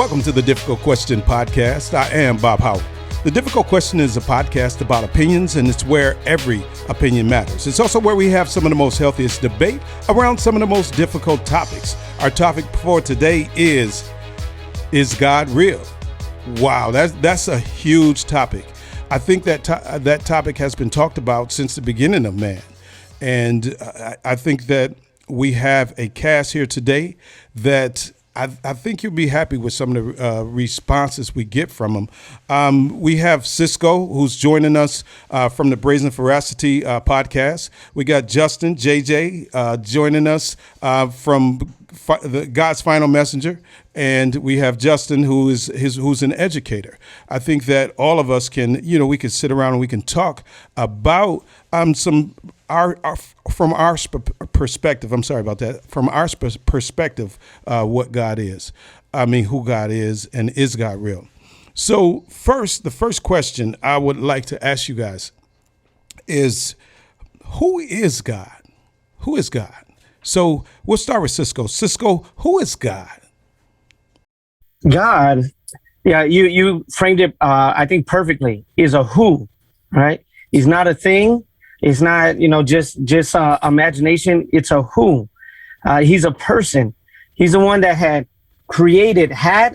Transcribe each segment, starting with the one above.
Welcome to the Difficult Question Podcast. I am Bob Howard. The Difficult Question is a podcast about opinions, and it's where every opinion matters. It's also where we have some of the most healthiest debate around some of the most difficult topics. Our topic for today is God real? Wow, that's a huge topic. I think that that topic has been talked about since the beginning of man. And I think that we have a cast here today that I think you'll be happy with some of the responses we get from them. We have Cisco, who's joining us from the Brazen Veracity podcast. We got Justin, JJ, joining us from God's Final Messenger. And we have Justin, who's an educator. I think that all of us can, we can sit around and we can talk about from our perspective. I'm sorry about that. From our perspective, what God is. I mean, who God is, and is God real? So the first question I would like to ask you guys is, who is God? Who is God? So we'll start with Cisco. Cisco, who is God? God, yeah, you framed it, I think perfectly, is a who, right? He's not a thing. It's not, just imagination. It's a who. He's a person. He's the one that had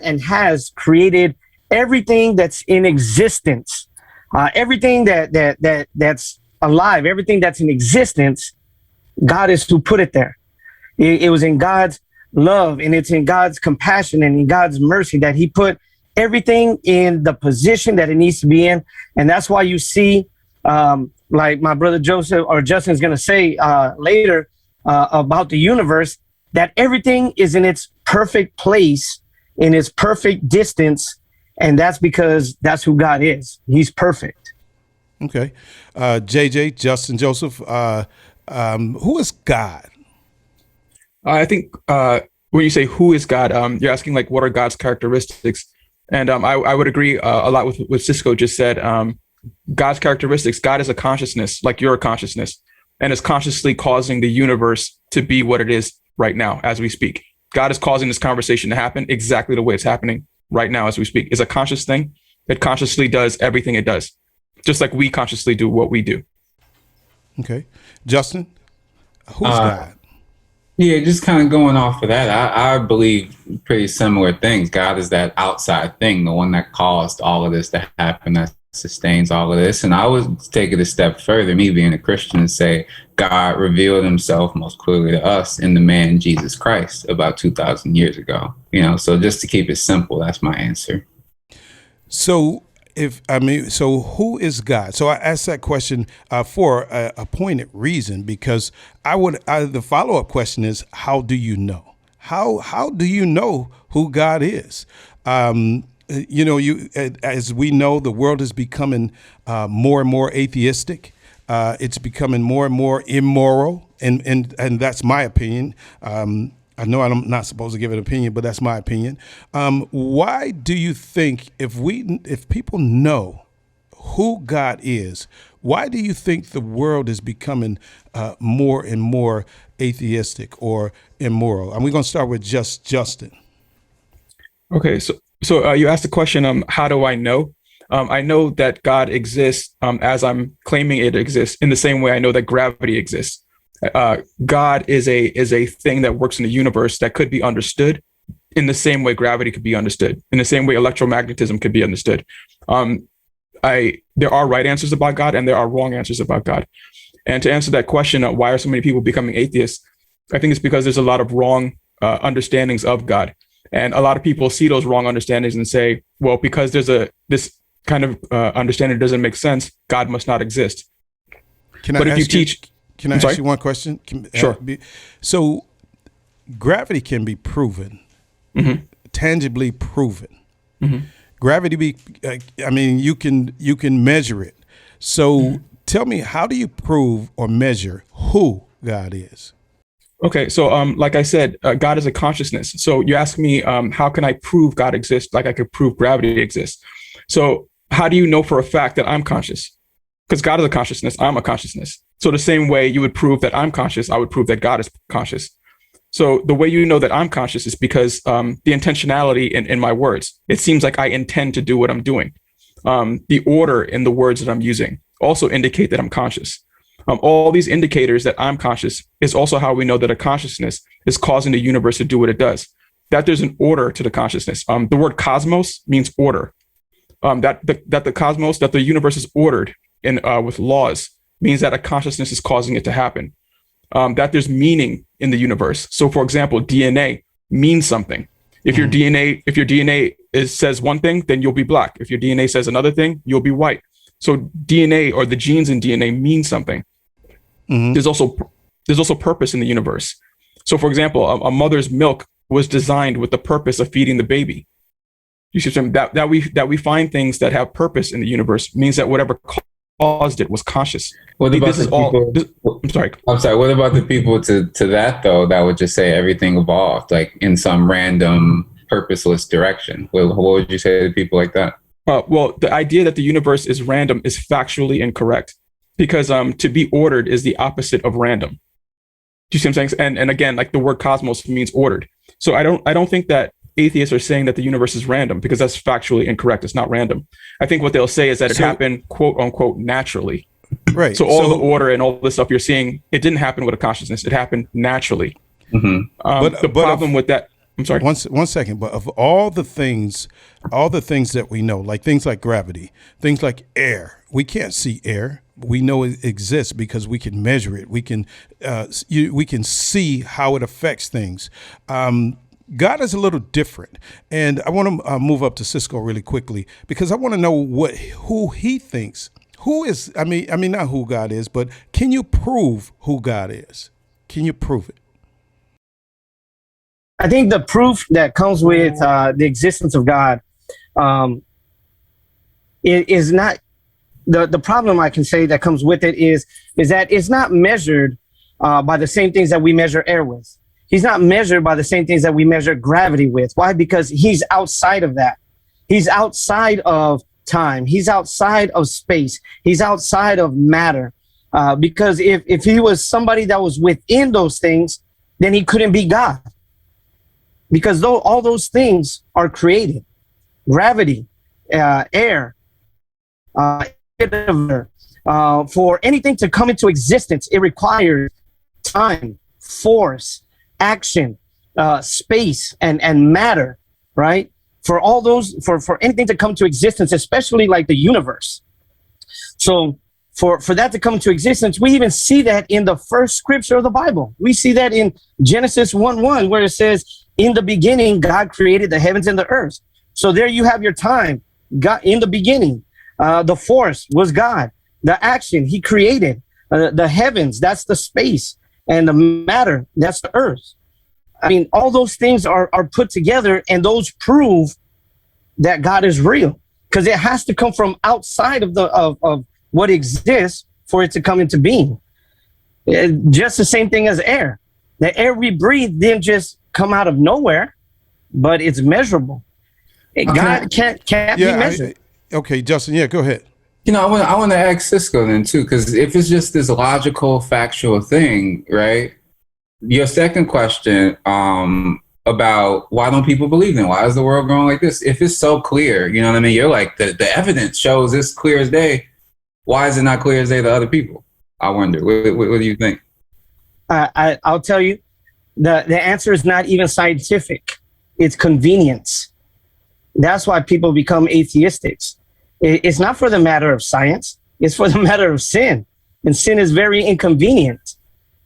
and has created everything that's in existence, everything that's alive, everything that's in existence. God is who put it there. It was in God's love, and it's in God's compassion and in God's mercy that he put everything in the position that it needs to be in. And that's why you see, like my brother Joseph or Justin's going to say later about the universe, that everything is in its perfect place, in its perfect distance. And that's because that's who God is. He's perfect. Okay. JJ, Justin, Joseph, who is God? I think when you say who is God, you're asking like what are God's characteristics, and I would agree a lot with what Cisco just said. God's characteristics. God is a consciousness, like you're a consciousness, and is consciously causing the universe to be what it is right now as we speak. God is causing this conversation to happen exactly the way it's happening right now as we speak. It's a conscious thing. It consciously does everything it does, just like we consciously do what we do. Okay, Justin, who's God? Yeah, just kind of going off of that, I believe pretty similar things. God is that outside thing, the one that caused all of this to happen, that sustains all of this. And I would take it a step further, me being a Christian, and say God revealed himself most clearly to us in the man Jesus Christ about 2,000 years ago. So just to keep it simple, that's my answer. So who is God? So I asked that question for a pointed reason, because the follow-up question is, how do you know? How do you know who God is? As we know, the world is becoming more and more atheistic. It's becoming more and more immoral, and that's my opinion. I know I'm not supposed to give an opinion, but that's my opinion. Why do you think if people know who God is, why do you think the world is becoming more and more atheistic or immoral? And we're going to start with Justin. Okay, so you asked the question, how do I know? I know that God exists as I'm claiming it exists, in the same way I know that gravity exists. God is a thing that works in the universe that could be understood in the same way gravity could be understood, in the same way electromagnetism could be understood. There are right answers about God and there are wrong answers about God. And to answer that question, why are so many people becoming atheists? I think it's because there's a lot of wrong understandings of God. And a lot of people see those wrong understandings and say, well, because there's this kind of understanding doesn't make sense, God must not exist. Can I ask you one question? Sure. So gravity can be proven, tangibly proven. Mm-hmm. Gravity you can measure it. So tell me, how do you prove or measure who God is? Okay, so like I said, God is a consciousness. So you ask me, how can I prove God exists like I could prove gravity exists? So how do you know for a fact that I'm conscious? Because God is a consciousness, I'm a consciousness. So the same way you would prove that I'm conscious, I would prove that God is conscious. So the way you know that I'm conscious is because the intentionality in my words. It seems like I intend to do what I'm doing. The order in the words that I'm using also indicate that I'm conscious. All these indicators that I'm conscious is also how we know that a consciousness is causing the universe to do what it does, that there's an order to the consciousness. The word cosmos means order. That the cosmos, that the universe is ordered in with laws, means that a consciousness is causing it to happen. That there's meaning in the universe. So, for example, DNA means something. If your DNA says one thing, then you'll be black. If your DNA says another thing, you'll be white. So DNA, or the genes in DNA, mean something. There's also purpose in the universe. So, for example, a mother's milk was designed with the purpose of feeding the baby. You see what I'm saying? That we find things that have purpose in the universe means that whatever caused it was conscious. What about the people? I'm sorry. What about the people to that though that would just say everything evolved like in some random purposeless direction? What would you say to people like that? Well, the idea that the universe is random is factually incorrect, because to be ordered is the opposite of random. Do you see what I'm saying? And again, like the word cosmos means ordered. So I don't think that atheists are saying that the universe is random, because that's factually incorrect. It's not random. I think what they'll say is that it happened, quote unquote, naturally. Right. So all the order and all the stuff you're seeing, it didn't happen with a consciousness. It happened naturally. The problem with that, I'm sorry. One second. But of all the things that we know, like things like gravity, things like air, we can't see air. We know it exists because we can measure it. We can see how it affects things. God is a little different, and I want to move up to Cisco really quickly, because I want to know who he thinks. Who is? I mean, not who God is, but can you prove who God is? Can you prove it? I think the proof that comes with the existence of God is not the problem. I can say that comes with it is that it's not measured by the same things that we measure air with. He's not measured by the same things that we measure gravity with. Why? Because he's outside of that. He's outside of time. He's outside of space. He's outside of matter. Because if he was somebody that was within those things, then he couldn't be God. Because all those things are created. Gravity, air, for anything to come into existence, it requires time, force, action, space, and matter, right? For all those, for anything to come to existence, especially like the universe. So for that to come into existence, we even see that in the first scripture of the Bible. We see that in Genesis 1:1, where it says, in the beginning, God created the heavens and the earth. So there you have your time. God, in the beginning, the force was God. The action, he created. The heavens, that's the space. And the matter, that's the earth. I mean, all those things are put together, and those prove that God is real, because it has to come from outside of what exists for it to come into being. Just the same thing as air. The air we breathe didn't just come out of nowhere, but it's measurable. God can't be measured. Okay, Justin, yeah, go ahead. I want to ask Cisco then too, because if it's just this logical, factual thing, right? Your second question about why don't people believe in? Why is the world going like this? If it's so clear, you know what I mean? You're like, the evidence shows it's clear as day. Why is it not clear as day to other people? I wonder. What do you think? I'll tell you, the answer is not even scientific. It's convenience. That's why people become atheistics. It's not for the matter of science. It's for the matter of sin. And sin is very inconvenient.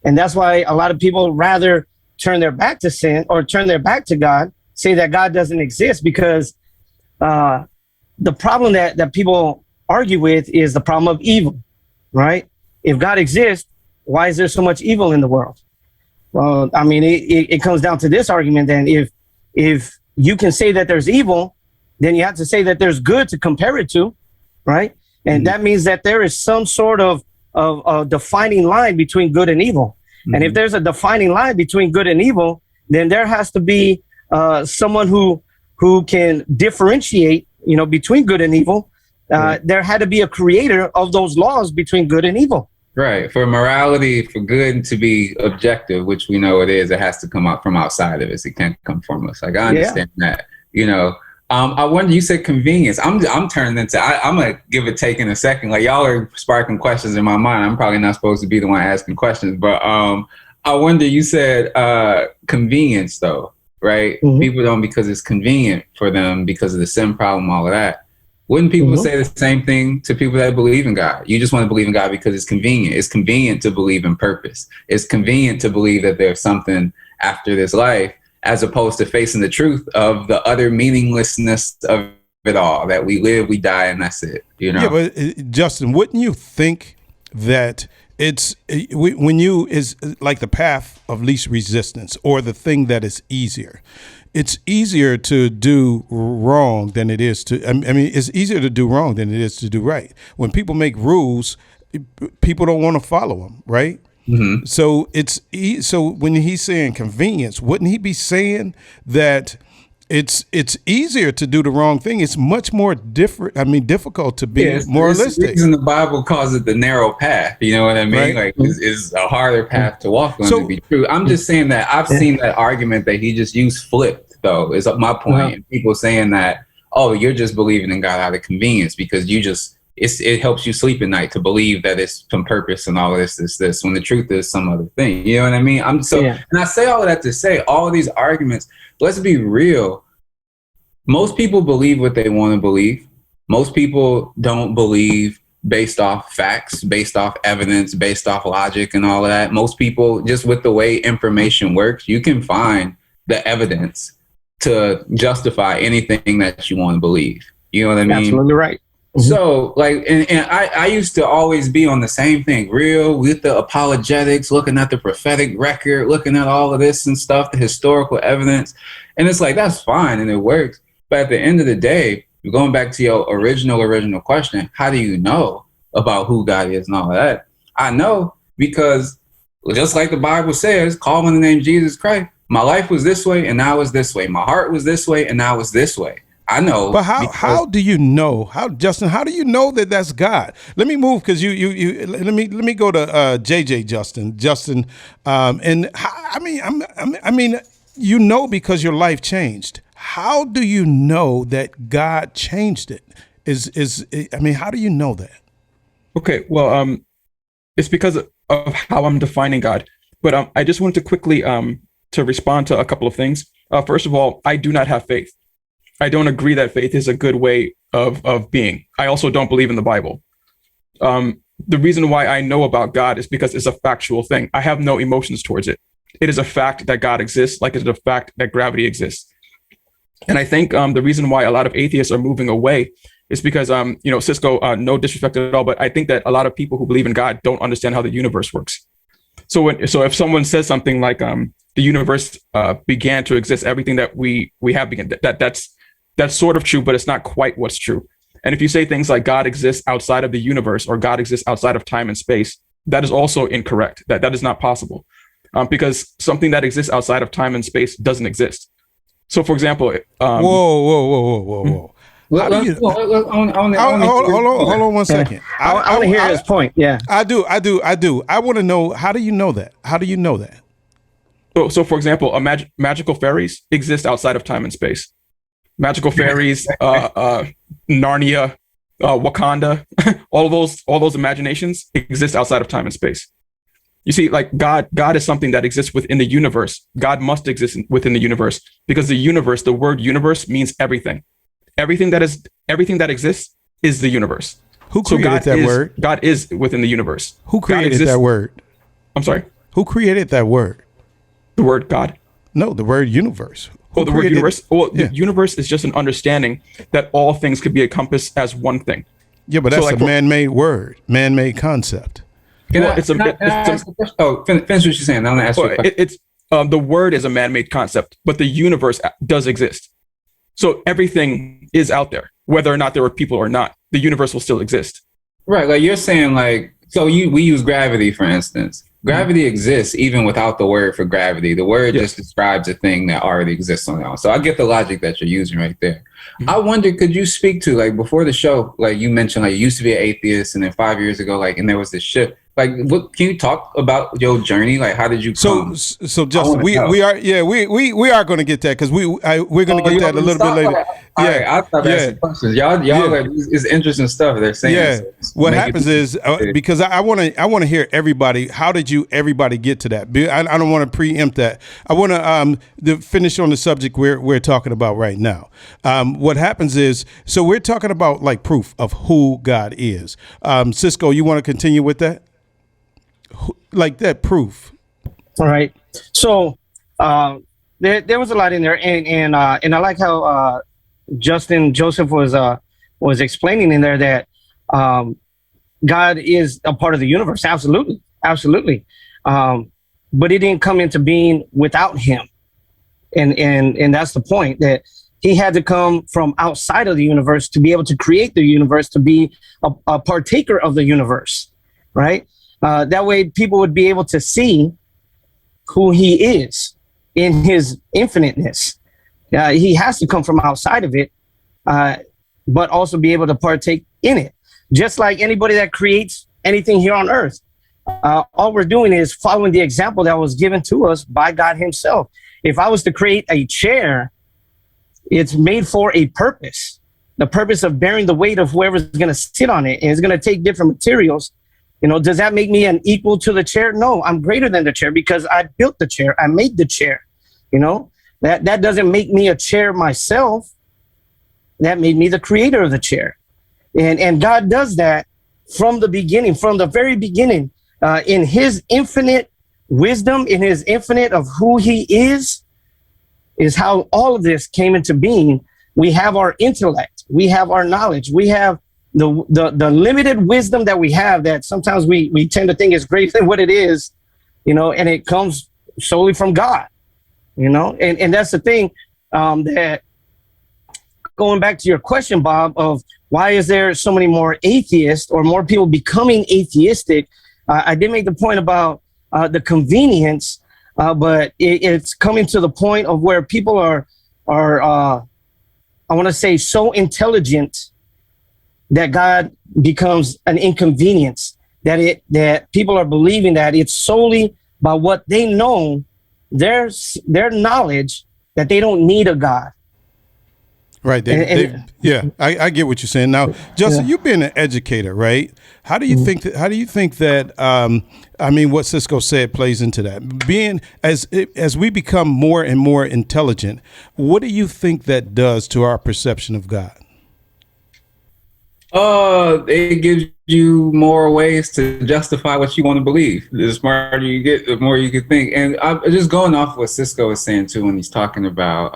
And that's why a lot of people rather turn their back to sin or turn their back to God, say that God doesn't exist, because the problem that people argue with is the problem of evil, right? If God exists, why is there so much evil in the world? Well, I mean, it comes down to this argument then. If you can say that there's evil, then you have to say that there's good to compare it to, right? And that means that there is some sort of defining line between good and evil. And if there's a defining line between good and evil, then there has to be someone who can differentiate, between good and evil. There had to be a creator of those laws between good and evil. Right. For morality, for good to be objective, which we know it is, it has to come out from outside of us. It can't come from us. Like, I understand that, you know. I wonder, you said convenience. I'm turning into, I'm going to give a take in a second. Like, y'all are sparking questions in my mind. I'm probably not supposed to be the one asking questions, but I wonder, you said convenience though, right? Mm-hmm. People don't, because it's convenient for them because of the sin problem, all of that. Wouldn't people say the same thing to people that believe in God? You just want to believe in God because it's convenient. It's convenient to believe in purpose. It's convenient to believe that there's something after this life, as opposed to facing the truth of the utter meaninglessness of it all, that we live, we die, and that's it. You know? Yeah, but Justin, wouldn't you think that it's when you is like the path of least resistance, or the thing that is easier? It's easier to do wrong than it is to, I mean, it's easier to do wrong than it is to do right. When people make rules, people don't want to follow them, right? Mm-hmm. So so when he's saying convenience, wouldn't he be saying that it's easier to do the wrong thing? It's much more difficult to be moralistic. It's the reason the Bible calls it the narrow path. You know what I mean? Right. Like, it's a harder path to walk on, to be true. I'm just saying that I've seen that argument that he just used flipped, though, is my point. And people saying that, oh, you're just believing in God out of convenience because it helps you sleep at night to believe that it's some purpose and all of this, when the truth is some other thing. You know what I mean? And I say all of that to say all of these arguments, let's be real. Most people believe what they want to believe. Most people don't believe based off facts, based off evidence, based off logic and all of that. Most people, just with the way information works, you can find the evidence to justify anything that you want to believe. You know what I mean? Absolutely right. Mm-hmm. So, like, and I used to always be on the same thing, real with the apologetics, looking at the prophetic record, looking at all of this and stuff, the historical evidence. And it's like, that's fine and it works. But at the end of the day, going back to your original question, how do you know about who God is and all of that? I know because, just like the Bible says, call on the name Jesus Christ. My life was this way and now it's this way. My heart was this way and now it's this way. I know. But how do you know? Justin, how do you know that that's God? Let me move, because you let me go to JJ Justin. And I mean, you know, because your life changed. How do you know that God changed it? How do you know that? Okay, well, it's because of how I'm defining God. But I just wanted to quickly to respond to a couple of things. First of all, I do not have faith. I don't agree that faith is a good way of being. I also don't believe in the Bible. The reason why I know about God is because it's a factual thing. I have no emotions towards it. It is a fact that God exists, like it's a fact that gravity exists. And I think the reason why a lot of atheists are moving away is because, Cisco, no disrespect at all, but I think that a lot of people who believe in God don't understand how the universe works. So if someone says something like the universe began to exist, everything that we have began, that's sort of true, but it's not quite what's true. And if you say things like God exists outside of the universe or God exists outside of time and space, that is also incorrect. That is not possible, because something that exists outside of time and space doesn't exist. So, for example, whoa. Hold on 1 second. I want to hear his point. Yeah, I do. I want to know, how do you know that? How do you know that? So for example, magical fairies exist outside of time and space. Magical fairies, Narnia, Wakanda, all those imaginations exist outside of time and space. You see, like God is something that exists within the universe. God must exist within the universe, because the universe, the word universe, means everything. Everything that exists is the universe. Who created that word? God is within the universe. Who created that word? I'm sorry? Who created that word? The word God? No, the word universe. The word universe? Well, yeah. The universe is just an understanding that all things could be encompassed as one thing. Yeah, but that's a man-made word, man-made concept. Finish what you're saying. I'm going to ask you a question. The word is a man-made concept, but the universe does exist. So everything is out there, whether or not there were people or not. The universe will still exist. Right, like you're saying, we use gravity, for instance. Gravity exists even without the word for gravity. The word just describes a thing that already exists on its own. So I get the logic that you're using right there. Mm-hmm. I wonder, could you speak to, before the show, you mentioned, you used to be an atheist, and then 5 years ago, and there was this shift. Like, what can you talk about your journey? Like, how did you come? So Justin, we are going to get that because we're going to get that a little bit later. All right, I'll stop asking questions. Y'all, like, it's interesting stuff they're saying. Yeah. So what happens is because I want to hear everybody. How did everybody get to that? I don't want to preempt that. I want to finish on the subject we're talking about right now. What happens is, so we're talking about like proof of who God is. Cisco, you want to continue with that? Like that proof. All right. So there was a lot in there, and I like how Justin Joseph was explaining in there that God is a part of the universe. Absolutely, absolutely. But it didn't come into being without him, and that's the point, that he had to come from outside of the universe to be able to create the universe, to be a partaker of the universe, right? That way people would be able to see who he is in his infiniteness. He has to come from outside of it, but also be able to partake in it. Just like anybody that creates anything here on earth. All we're doing is following the example that was given to us by God himself. If I was to create a chair, it's made for a purpose. The purpose of bearing the weight of whoever's going to sit on it, and it's going to take different materials. Does that make me an equal to the chair? No, I'm greater than the chair because I built the chair. I made the chair. That doesn't make me a chair myself. That made me the creator of the chair. And God does that from the beginning, from the very beginning, in his infinite wisdom, in his infinite of who he is how all of this came into being. We have our intellect. We have our knowledge. We have the limited wisdom that we have, that sometimes we tend to think is greater than what it is, and it comes solely from God, and that's the thing, that going back to your question, Bob, of why is there so many more atheists or more people becoming atheistic? I did make the point about the convenience, but it's coming to the point of where people are I want to say so intelligent that God becomes an inconvenience, that people are believing that it's solely by what they know, their knowledge, that they don't need a God. Right. I get what you're saying. Now, Justin, you've been an educator, right? How do you think that what Cisco said plays into that? Being as we become more and more intelligent, what do you think that does to our perception of God? It gives you more ways to justify what you want to believe. The smarter you get, the more you can think. And I'm just going off what Cisco was saying too, when he's talking about,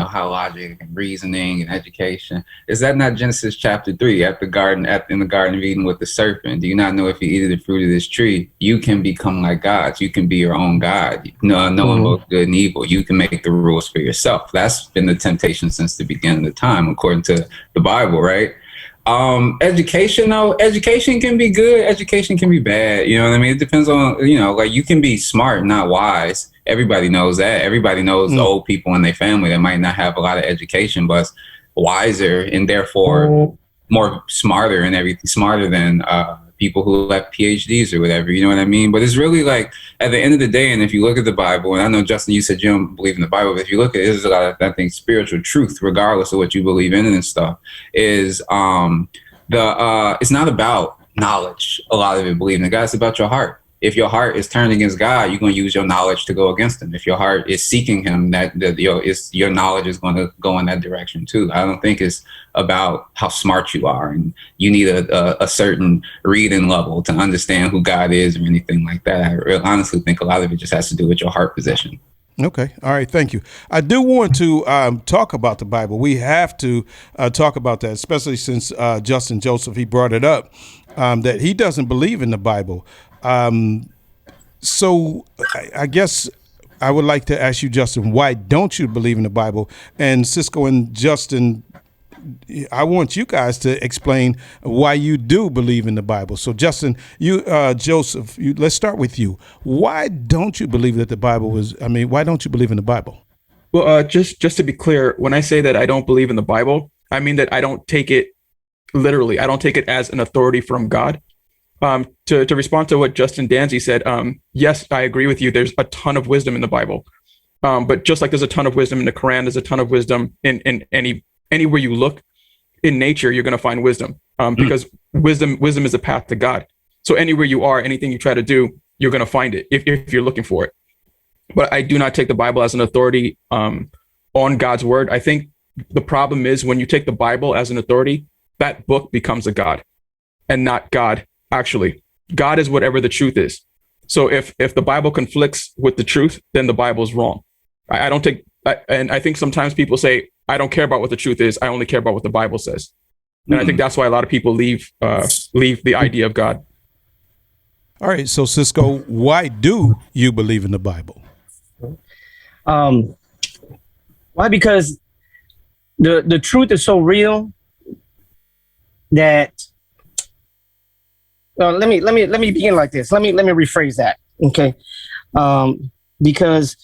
how logic and reasoning and education. Is that not Genesis chapter 3 in the Garden of Eden with the serpent? Do you not know if you eat of the fruit of this tree, you can become like gods? You can be your own God, knowing both good and evil. You can make the rules for yourself. That's been the temptation since the beginning of time, according to the Bible, right? Education can be good, education can be bad. You know what I mean? It depends on, like, you can be smart, not wise. Everybody knows that. Everybody knows the old people in their family that might not have a lot of education, but wiser and therefore more smarter and everything, smarter than people who have PhDs or whatever, you know what I mean? But it's really like, at the end of the day, and if you look at the Bible, and I know, Justin, you said you don't believe in the Bible, but if you look at it, there's a lot of, I think, spiritual truth, regardless of what you believe in and stuff, is it's not about knowledge. A lot of it, believing in God, it's about your heart. If your heart is turned against God, you're going to use your knowledge to go against him. If your heart is seeking him, your knowledge is going to go in that direction too. I don't think it's about how smart you are and you need a certain reading level to understand who God is or anything like that. I honestly think a lot of it just has to do with your heart position. Okay. All right. Thank you. I do want to talk about the Bible. We have to talk about that, especially since Justin Joseph, he brought it up, that he doesn't believe in the Bible. So I guess I would like to ask you, Justin, why don't you believe in the Bible? And Cisco and Justin, I want you guys to explain why you do believe in the Bible. So Justin, Joseph, let's start with you. Why don't you believe that the Bible why don't you believe in the Bible? Well, just to be clear, when I say that I don't believe in the Bible, I mean that I don't take it literally. I don't take it as an authority from God. To respond to what Justin Danzy said, yes, I agree with you. There's a ton of wisdom in the Bible. But just like there's a ton of wisdom in the Quran, there's a ton of wisdom in anywhere you look in nature, you're going to find wisdom, because wisdom is a path to God. So anywhere you are, anything you try to do, you're going to find it if you're looking for it. But I do not take the Bible as an authority on God's word. I think the problem is when you take the Bible as an authority, that book becomes a God and not God. Actually, God is whatever the truth is. So if the Bible conflicts with the truth, then the Bible is wrong. I don't take, and I think sometimes people say, I don't care about what the truth is. I only care about what the Bible says. And I think that's why a lot of people leave the idea of God. All right. So Cisco, why do you believe in the Bible? Why? Because the truth is so real that let me begin like this. Let me rephrase that. Okay. Because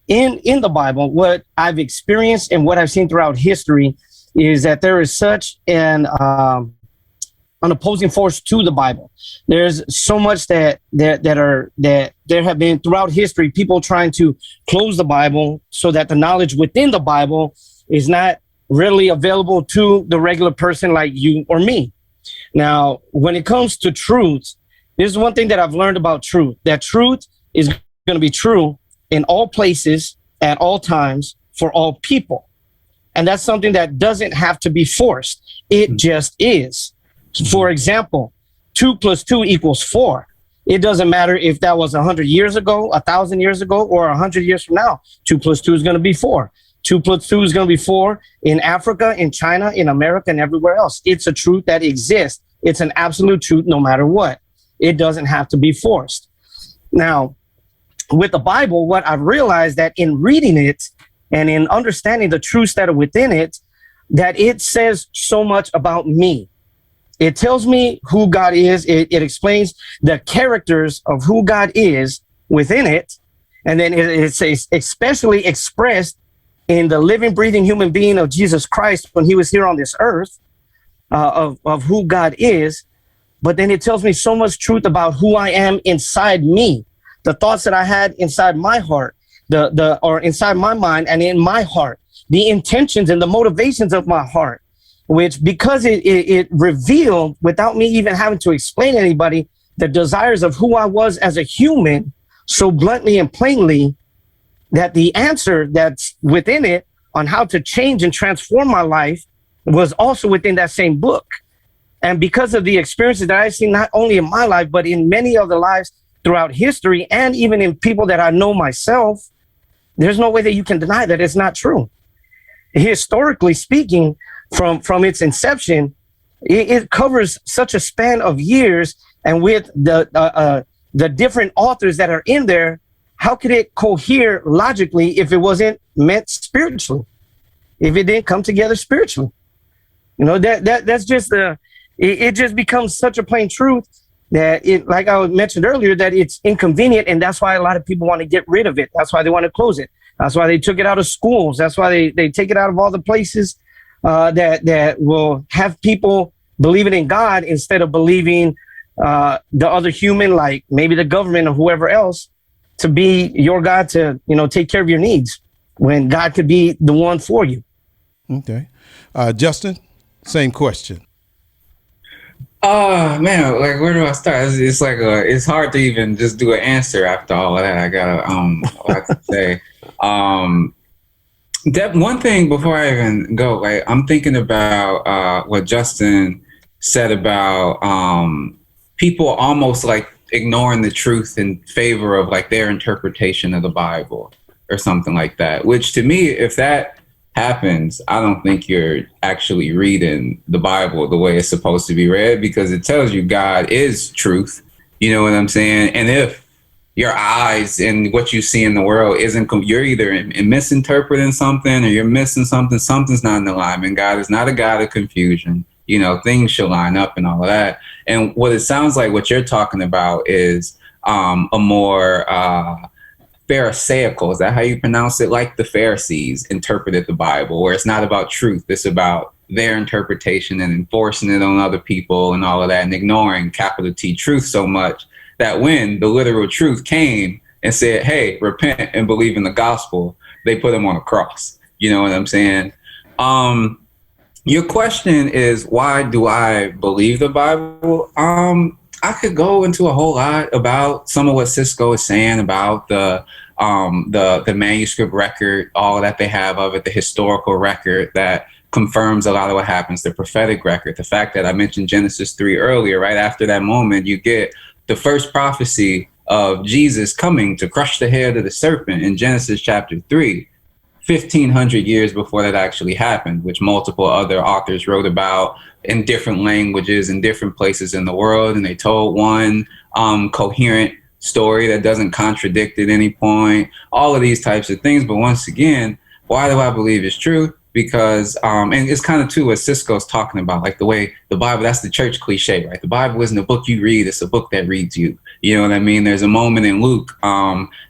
in the Bible, what I've experienced and what I've seen throughout history is that there is such an opposing force to the Bible. There's so much that there have been throughout history, people trying to close the Bible so that the knowledge within the Bible is not readily available to the regular person like you or me. Now, when it comes to truth, this is one thing that I've learned about truth, that truth is going to be true in all places, at all times, for all people. And that's something that doesn't have to be forced. It just is. For example, 2 + 2 = 4. It doesn't matter if that was 100 years ago, 1,000 years ago, or 100 years from now. 2 + 2 is going to be 4. 2 + 2 is going to be 4 in Africa, in China, in America, and everywhere else. It's a truth that exists. It's an absolute truth no matter what. It doesn't have to be forced. Now, with the Bible, what I've realized that in reading it and in understanding the truths that are within it, that it says so much about me. It tells me who God is. It explains the characters of who God is within it. And then it's especially expressed in the living, breathing human being of Jesus Christ when he was here on this earth, of who God is. But then it tells me so much truth about who I am inside me, the thoughts that I had inside my heart, or inside my mind and in my heart, the intentions and the motivations of my heart, which because it revealed without me even having to explain to anybody the desires of who I was as a human so bluntly and plainly, that the answer that's within it on how to change and transform my life was also within that same book. And because of the experiences that I've seen, not only in my life, but in many other lives throughout history, and even in people that I know myself, there's no way that you can deny that it's not true. Historically speaking, from its inception, it covers such a span of years, and with the different authors that are in there, how could it cohere logically if it wasn't meant spiritually? If it didn't come together spiritually, that's just it just becomes such a plain truth that it, like I mentioned earlier, that it's inconvenient, and that's why a lot of people want to get rid of it. That's why they want to close it. That's why they took it out of schools. That's why they take it out of all the places that will have people believing in God instead of believing the other human, like maybe the government or whoever else, to be your God to, take care of your needs when God could be the one for you. Okay. Justin, same question. Oh man, like where do I start? It's like it's hard to even just do an answer after all of that. I gotta I have to say. That one thing before I even go, like I'm thinking about what Justin said about people almost like ignoring the truth in favor of like their interpretation of the Bible or something like that. Which to me, if that happens, I don't think you're actually reading the Bible the way it's supposed to be read, because it tells you God is truth. You know what I'm saying? And if your eyes and what you see in the world isn't, you're either misinterpreting something or you're missing something. Something's not in alignment. God is not a God of confusion. Things should line up and all of that. And what it sounds like what you're talking about is a more Pharisaical, is that how you pronounce it? Like the Pharisees interpreted the Bible, where it's not about truth. It's about their interpretation and enforcing it on other people and all of that, and ignoring capital T truth so much that when the literal truth came and said, hey, repent and believe in the gospel, they put him on a cross. You know what I'm saying? Your question is, why do I believe the Bible? I could go into a whole lot about some of what Cisco is saying about the manuscript record, all that they have of it, the historical record that confirms a lot of what happens, the prophetic record, the fact that I mentioned Genesis 3 earlier. Right after that moment, you get the first prophecy of Jesus coming to crush the head of the serpent in Genesis chapter 3. 1,500 years before that actually happened, which multiple other authors wrote about in different languages in different places in the world. And they told one coherent story that doesn't contradict at any point, all of these types of things. But once again, why do I believe it's true? Because, and it's kind of too what Cisco's talking about, like the way the Bible, that's the church cliche, right? The Bible isn't a book you read, it's a book that reads you. You know what I mean? There's a moment in Luke,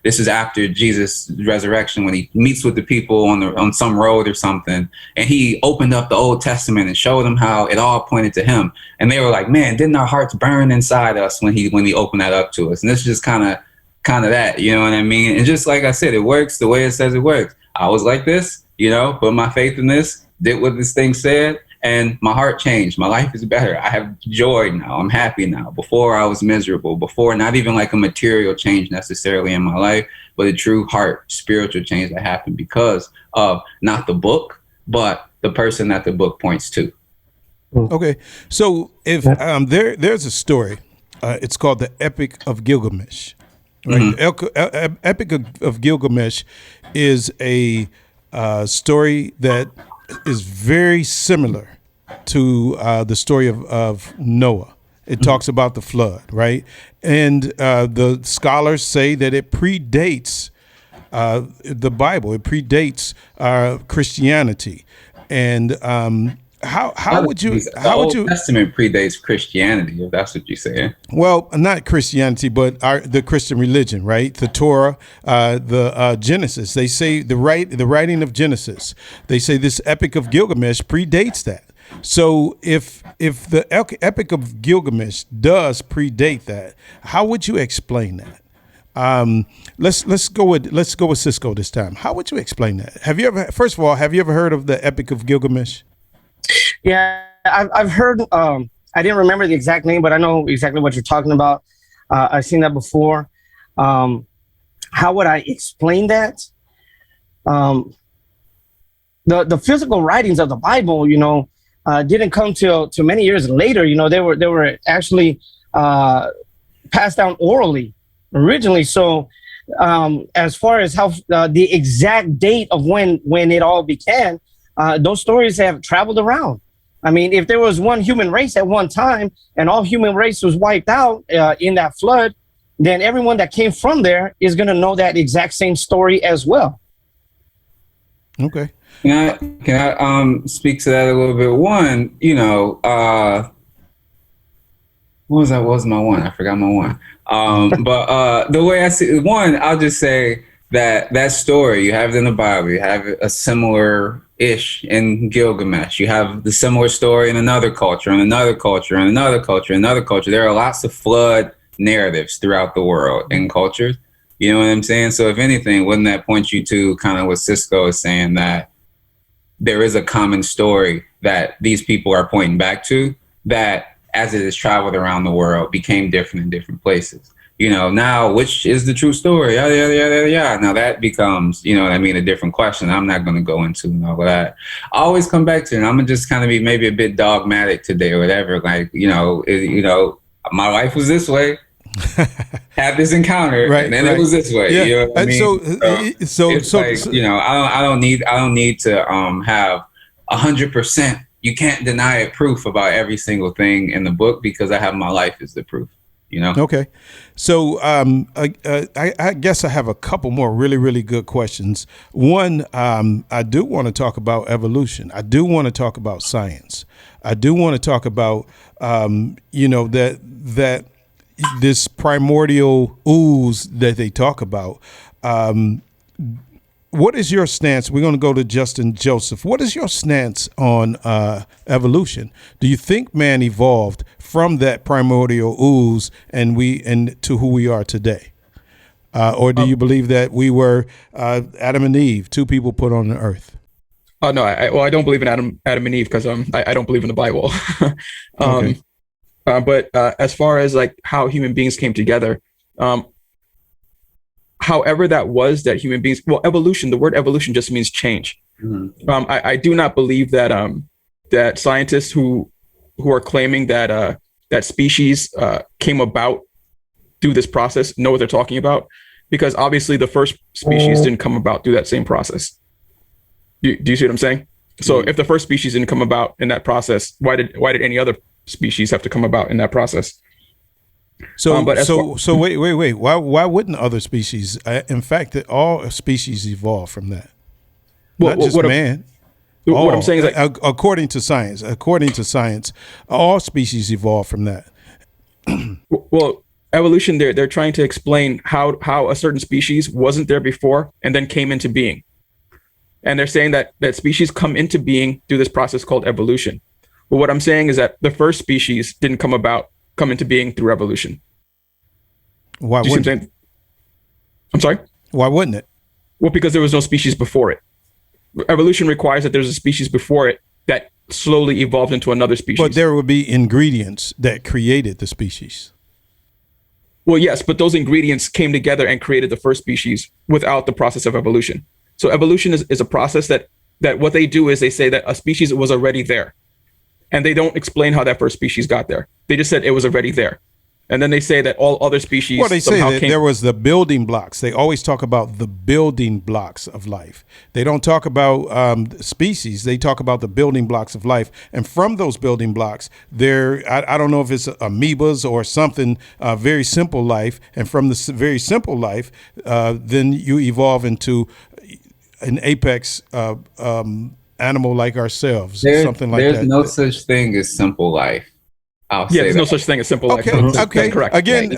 this is after Jesus' resurrection, when he meets with the people on some road or something, and he opened up the Old Testament and showed them how it all pointed to him. And they were like, man, didn't our hearts burn inside us when he opened that up to us? And this is just kind of that, you know what I mean? And just like I said, it works the way it says it works. I was like this, you know, put my faith in this, did what this thing said, and my heart changed. My life is better. I have joy now. I'm happy now. Before I was miserable. Before, not even like a material change necessarily in my life, but a true heart, spiritual change that happened because of not the book, but the person that the book points to. Okay. So if there's a story, it's called the Epic of Gilgamesh. Right? Mm-hmm. Epic of Gilgamesh is a story that is very similar to the story of Noah. It talks about the flood, right? And the scholars say that it predates the Bible. It predates Christianity. And how would you? Testament predates Christianity, if that's what you're saying. Well, not Christianity, but the Christian religion, right? The Torah, the Genesis. They say the writing of Genesis. They say this Epic of Gilgamesh predates that. So if the Epic of Gilgamesh does predate that, how would you explain that? Let's go with Cisco this time. How would you explain that? First of all, have you ever heard of the Epic of Gilgamesh? Yeah, I've heard. I didn't remember the exact name, but I know exactly what you're talking about. I've seen that before. How would I explain that? The physical writings of the Bible, didn't come till many years later. They were actually passed down orally originally. So as far as how the exact date of when it all began, those stories have traveled around. I mean, if there was one human race at one time and all human race was wiped out in that flood, then everyone that came from there is going to know that exact same story as well. Okay. Can I speak to that a little bit? One, what was that? What was my one? I forgot my one. But the way I see one, I'll just say that story, you have it in the Bible, you have a similar-ish in Gilgamesh. You have the similar story in another culture, and another culture, and another culture, and another culture. There are lots of flood narratives throughout the world and cultures. You know what I'm saying? So if anything, wouldn't that point you to kind of what Cisco is saying, that there is a common story that these people are pointing back to, that as it has traveled around the world became different in different places? Now, which is the true story? Yada, yada, yada, yada. Now that becomes, a different question. I'm not going to go into and all of that. I always come back to it, and I'm going to just kind of be maybe a bit dogmatic today or whatever. Like, my life was this way. Had this encounter, right, and then it was this way. Yeah. You know what I mean? So I don't need to have 100%. You can't deny it proof about every single thing in the book, because I have my life as the proof. Okay. So I guess I have a couple more really, really good questions. One, I do want to talk about evolution. I do want to talk about science. I do want to talk about, that this primordial ooze that they talk about. what is your stance? We're going to go to Justin Joseph. What is your stance on evolution? Do you think man evolved from that primordial ooze and to who we are today? Or do you believe that we were Adam and Eve, two people put on the earth? Oh no, I don't believe in Adam and Eve because I don't believe in the Bible. Okay. But as far as like how human beings came together, however that was that human beings, well, evolution, the word evolution just means change. Mm-hmm. I do not believe that that scientists who are claiming that that species came about through this process know what they're talking about, because obviously the first species didn't come about through that same process. Do you see what I'm saying? So if the first species didn't come about in that process, why did any other species have to come about in that process? So wait. Why wouldn't other species? In fact, all species evolve from that. Not just man. What I'm saying is, like, according to science, all species evolve from that. Well, evolution, they're trying to explain how a certain species wasn't there before and then came into being. And they're saying that species come into being through this process called evolution. But what I'm saying is that the first species didn't come into being through evolution. Why wouldn't it? I'm sorry? Why wouldn't it? Well, because there was no species before it. Evolution requires that there's a species before it that slowly evolved into another species. But there would be ingredients that created the species. Well, yes, but those ingredients came together and created the first species without the process of evolution. So evolution is a process that what they do is they say that a species was already there. And they don't explain how that first species got there. They just said it was already there. And then they say that all other species. Well, they say that there was the building blocks. They always talk about the building blocks of life. They don't talk about species. They talk about the building blocks of life. And from those building blocks, I don't know if it's amoebas or something, very simple life. And from the very simple life, then you evolve into an apex animal like ourselves, something like that. There's no such thing as simple life. There's no such thing as simple life. Okay, That's correct. Again,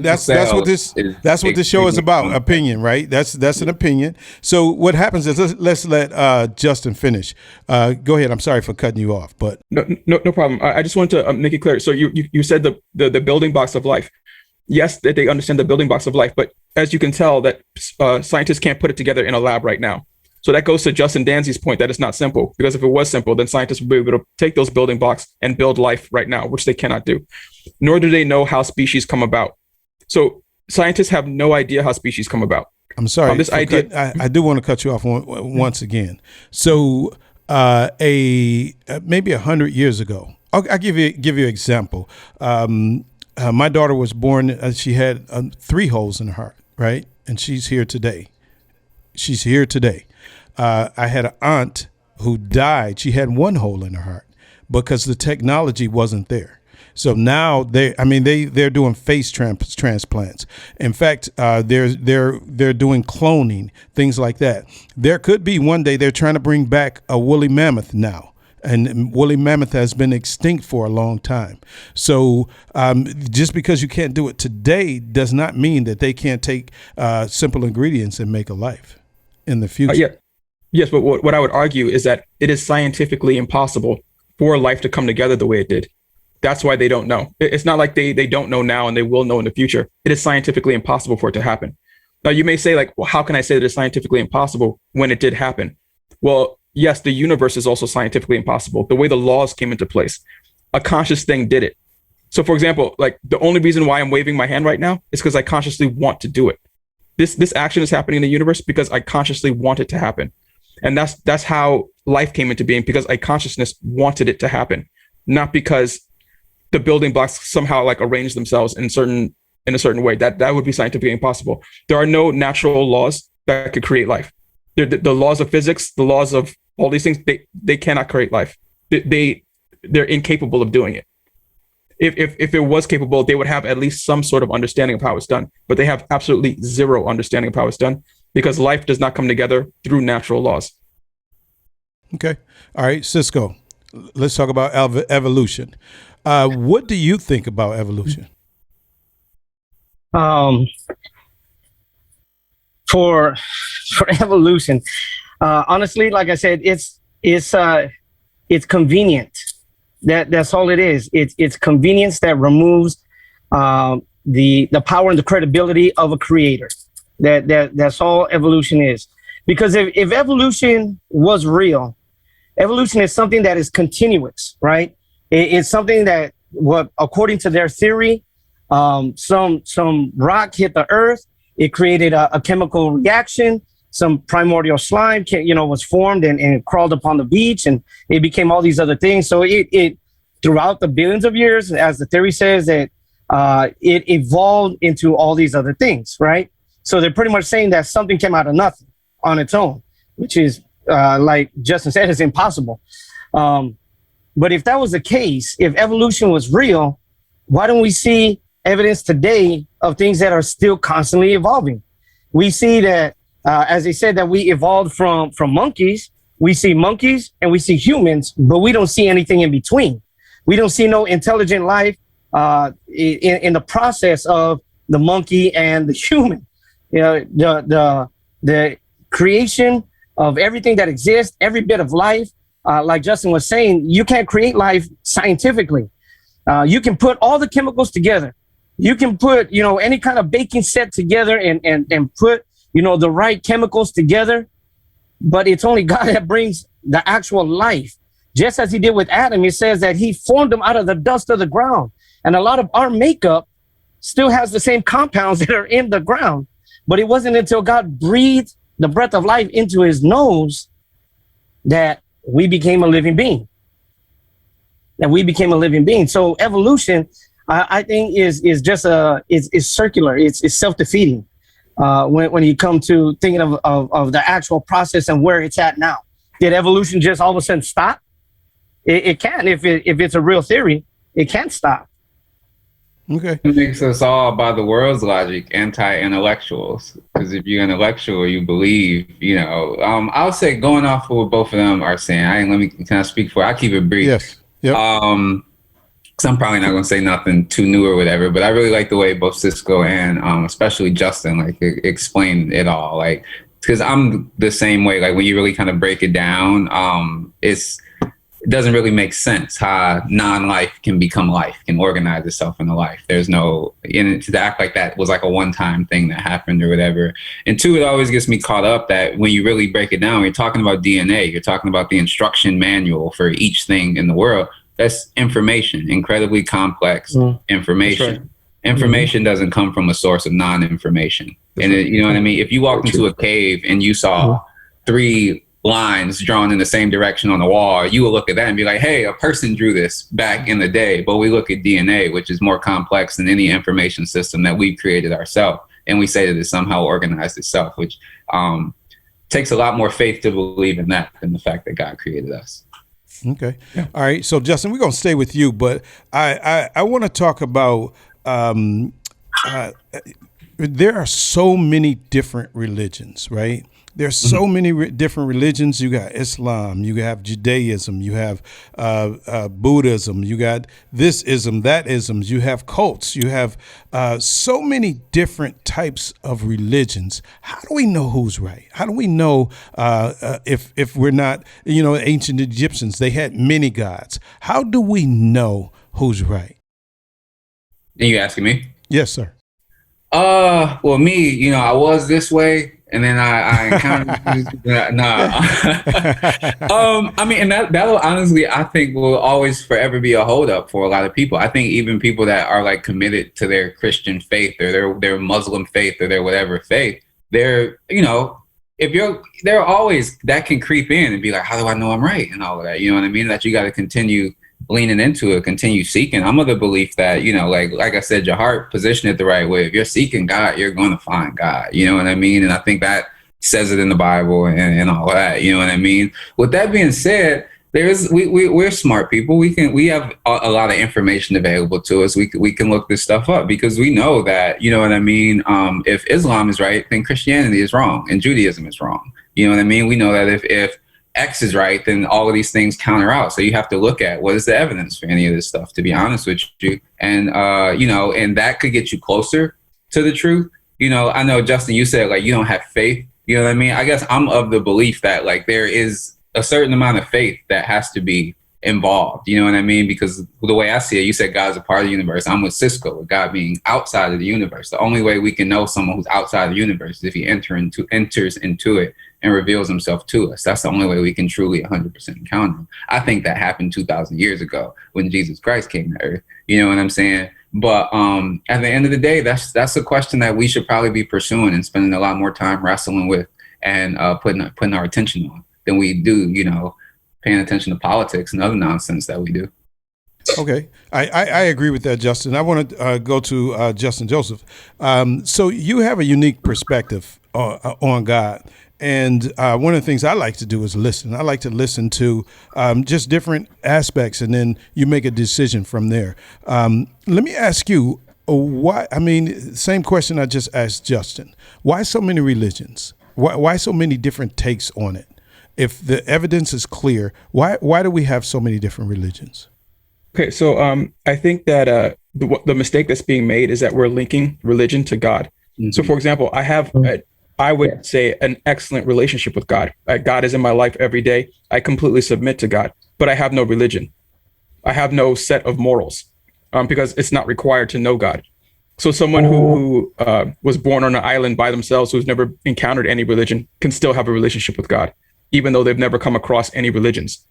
that's what this show is about. Opinion, right? That's an opinion. So what happens is let's let Justin finish. Go ahead. I'm sorry for cutting you off, but no problem. I just wanted to make it clear. So you said the building blocks of life. Yes, that they understand the building blocks of life, but as you can tell, that scientists can't put it together in a lab right now. So that goes to Justin Danzy's point that it's not simple, because if it was simple, then scientists would be able to take those building blocks and build life right now, which they cannot do. Nor do they know how species come about. So scientists have no idea how species come about. I'm sorry. I do want to cut you off once again. So maybe 100 years ago, I'll give you an example. My daughter was born, she had 3 holes in her heart, right? And she's here today. I had an aunt who died. She had 1 hole in her heart because the technology wasn't there. So now they're doing face transplants. In fact, they're doing cloning, things like that. There could be one day they're trying to bring back a woolly mammoth now. And woolly mammoth has been extinct for a long time. So just because you can't do it today does not mean that they can't take simple ingredients and make a life in the future. Yes, but what I would argue is that it is scientifically impossible for life to come together the way it did. That's why they don't know. It's not like they don't know now and they will know in the future. It is scientifically impossible for it to happen. Now, you may say, like, well, how can I say that it's scientifically impossible when it did happen? Well, yes, the universe is also scientifically impossible. The way the laws came into place, a conscious thing did it. So, for example, like the only reason why I'm waving my hand right now is because I consciously want to do it. This action is happening in the universe because I consciously want it to happen. And that's how life came into being, because a consciousness wanted it to happen, not because the building blocks somehow like arrange themselves in a certain way. That would be scientifically impossible. There are no natural laws that could create life. The laws of physics, the laws of all these things, they cannot create life. They're incapable of doing it. If it was capable, they would have at least some sort of understanding of how it's done, but they have absolutely zero understanding of how it's done, because life does not come together through natural laws. Okay. All right, Cisco, let's talk about evolution. What do you think about evolution? for evolution, honestly, like I said, it's convenient. That's all it is. It's convenience that removes the power and the credibility of a creator. That's all evolution is. Because if evolution was real, evolution is something that is continuous, right? It's something that, what according to their theory, some rock hit the earth, it created a chemical reaction. Some primordial slime, was formed and crawled upon the beach, and it became all these other things. So it throughout the billions of years, as the theory says, that it evolved into all these other things, right? So they're pretty much saying that something came out of nothing on its own, which is, like Justin said, is impossible. But if that was the case, if evolution was real, why don't we see evidence today of things that are still constantly evolving? We see that, as they said, that we evolved from monkeys. We see monkeys and we see humans, but we don't see anything in between. We don't see no intelligent life in the process of the monkey and the human. The creation of everything that exists, every bit of life, like Justin was saying, you can't create life scientifically. You can put all the chemicals together. You can put, any kind of baking set together and put, the right chemicals together, but it's only God that brings the actual life. Just as he did with Adam, it says that he formed them out of the dust of the ground. And a lot of our makeup still has the same compounds that are in the ground, but it wasn't until God breathed the breath of life into his nose that we became a living being. So evolution, I think, is just is circular. It's self-defeating. When you come to thinking of the actual process and where it's at now. Did evolution just all of a sudden stop? It can. If it's a real theory, it can't stop. Okay. It makes us all, by the world's logic, anti-intellectuals. Because if you're intellectual, you believe, I'll say, going off of what both of them are saying, can I speak for, I keep it brief. Yes. Yep. Because I'm probably not going to say nothing too new or whatever, but I really like the way both Cisco and especially Justin explain it all. Like, because I'm the same way. Like, when you really kind of break it down, it doesn't really make sense how non-life can become life, can organize itself into life. There's no, to act like that was like a one-time thing that happened or whatever. And two, it always gets me caught up that when you really break it down, you're talking about DNA, you're talking about the instruction manual for each thing in the world. That's information, incredibly complex information. Right. Information doesn't come from a source of non-information. And you know what I mean? If you walked into a cave and you saw 3 lines drawn in the same direction on the wall, you will look at that and be like, hey, a person drew this back in the day. But we look at DNA, which is more complex than any information system that we've created ourselves. And we say that it somehow organized itself, which takes a lot more faith to believe in that than the fact that God created us. Okay. Yeah. All right. So, Justin, we're going to stay with you, but I want to talk about there are so many different religions, right? There's so many different religions. You got Islam, you have Judaism, you have Buddhism, you got this ism, that isms, you have cults, you have so many different types of religions. How do we know who's right? How do we know if we're not, ancient Egyptians, they had many gods. How do we know who's right? Are you asking me? Yes, sir. Well, me, I was this way. And then I encountered, I mean, and that'll honestly, I think, will always forever be a holdup for a lot of people. I think even people that are like committed to their Christian faith or their Muslim faith or their whatever faith, they're always, that can creep in and be like, how do I know I'm right? And all of that, you know what I mean? That you got to continue leaning into it, continue seeking. I'm of the belief that, like I said, your heart, position it the right way. If you're seeking God, you're going to find God. You know what I mean? And I think that says it in the Bible and all that. You know what I mean? With that being said, we're smart people. We have a lot of information available to us. We can look this stuff up because we know that, you know what I mean? If Islam is right, then Christianity is wrong and Judaism is wrong. You know what I mean? We know that if X is right, then all of these things counter out. So you have to look at what is the evidence for any of this stuff, to be honest with you. And, and that could get you closer to the truth. I know, Justin, you said like you don't have faith. You know what I mean? I guess I'm of the belief that like there is a certain amount of faith that has to be involved. You know what I mean? Because the way I see it, you said God's a part of the universe. I'm with Cisco, with God being outside of the universe. The only way we can know someone who's outside of the universe is if he enters into it and reveals himself to us. That's the only way we can truly 100% encounter him. I think that happened 2,000 years ago when Jesus Christ came to earth. You know what I'm saying? But at the end of the day, that's a question that we should probably be pursuing and spending a lot more time wrestling with and putting our attention on than we do, paying attention to politics and other nonsense that we do. Okay, I agree with that, Justin. I want to go to Justin Joseph. So you have a unique perspective on God. And one of the things I like to do is listen. I like to listen to just different aspects, and then you make a decision from there. Let me ask you, why? I mean, same question I just asked Justin. Why so many religions? Why so many different takes on it? If the evidence is clear, why do we have so many different religions? Okay, so I think that the mistake that's being made is that we're linking religion to God. Mm-hmm. So, for example, I would say an excellent relationship with God. God is in my life every day. I completely submit to God, but I have no religion. I have no set of morals because it's not required to know God. So someone who was born on an island by themselves, who's never encountered any religion, can still have a relationship with God, even though they've never come across any religions.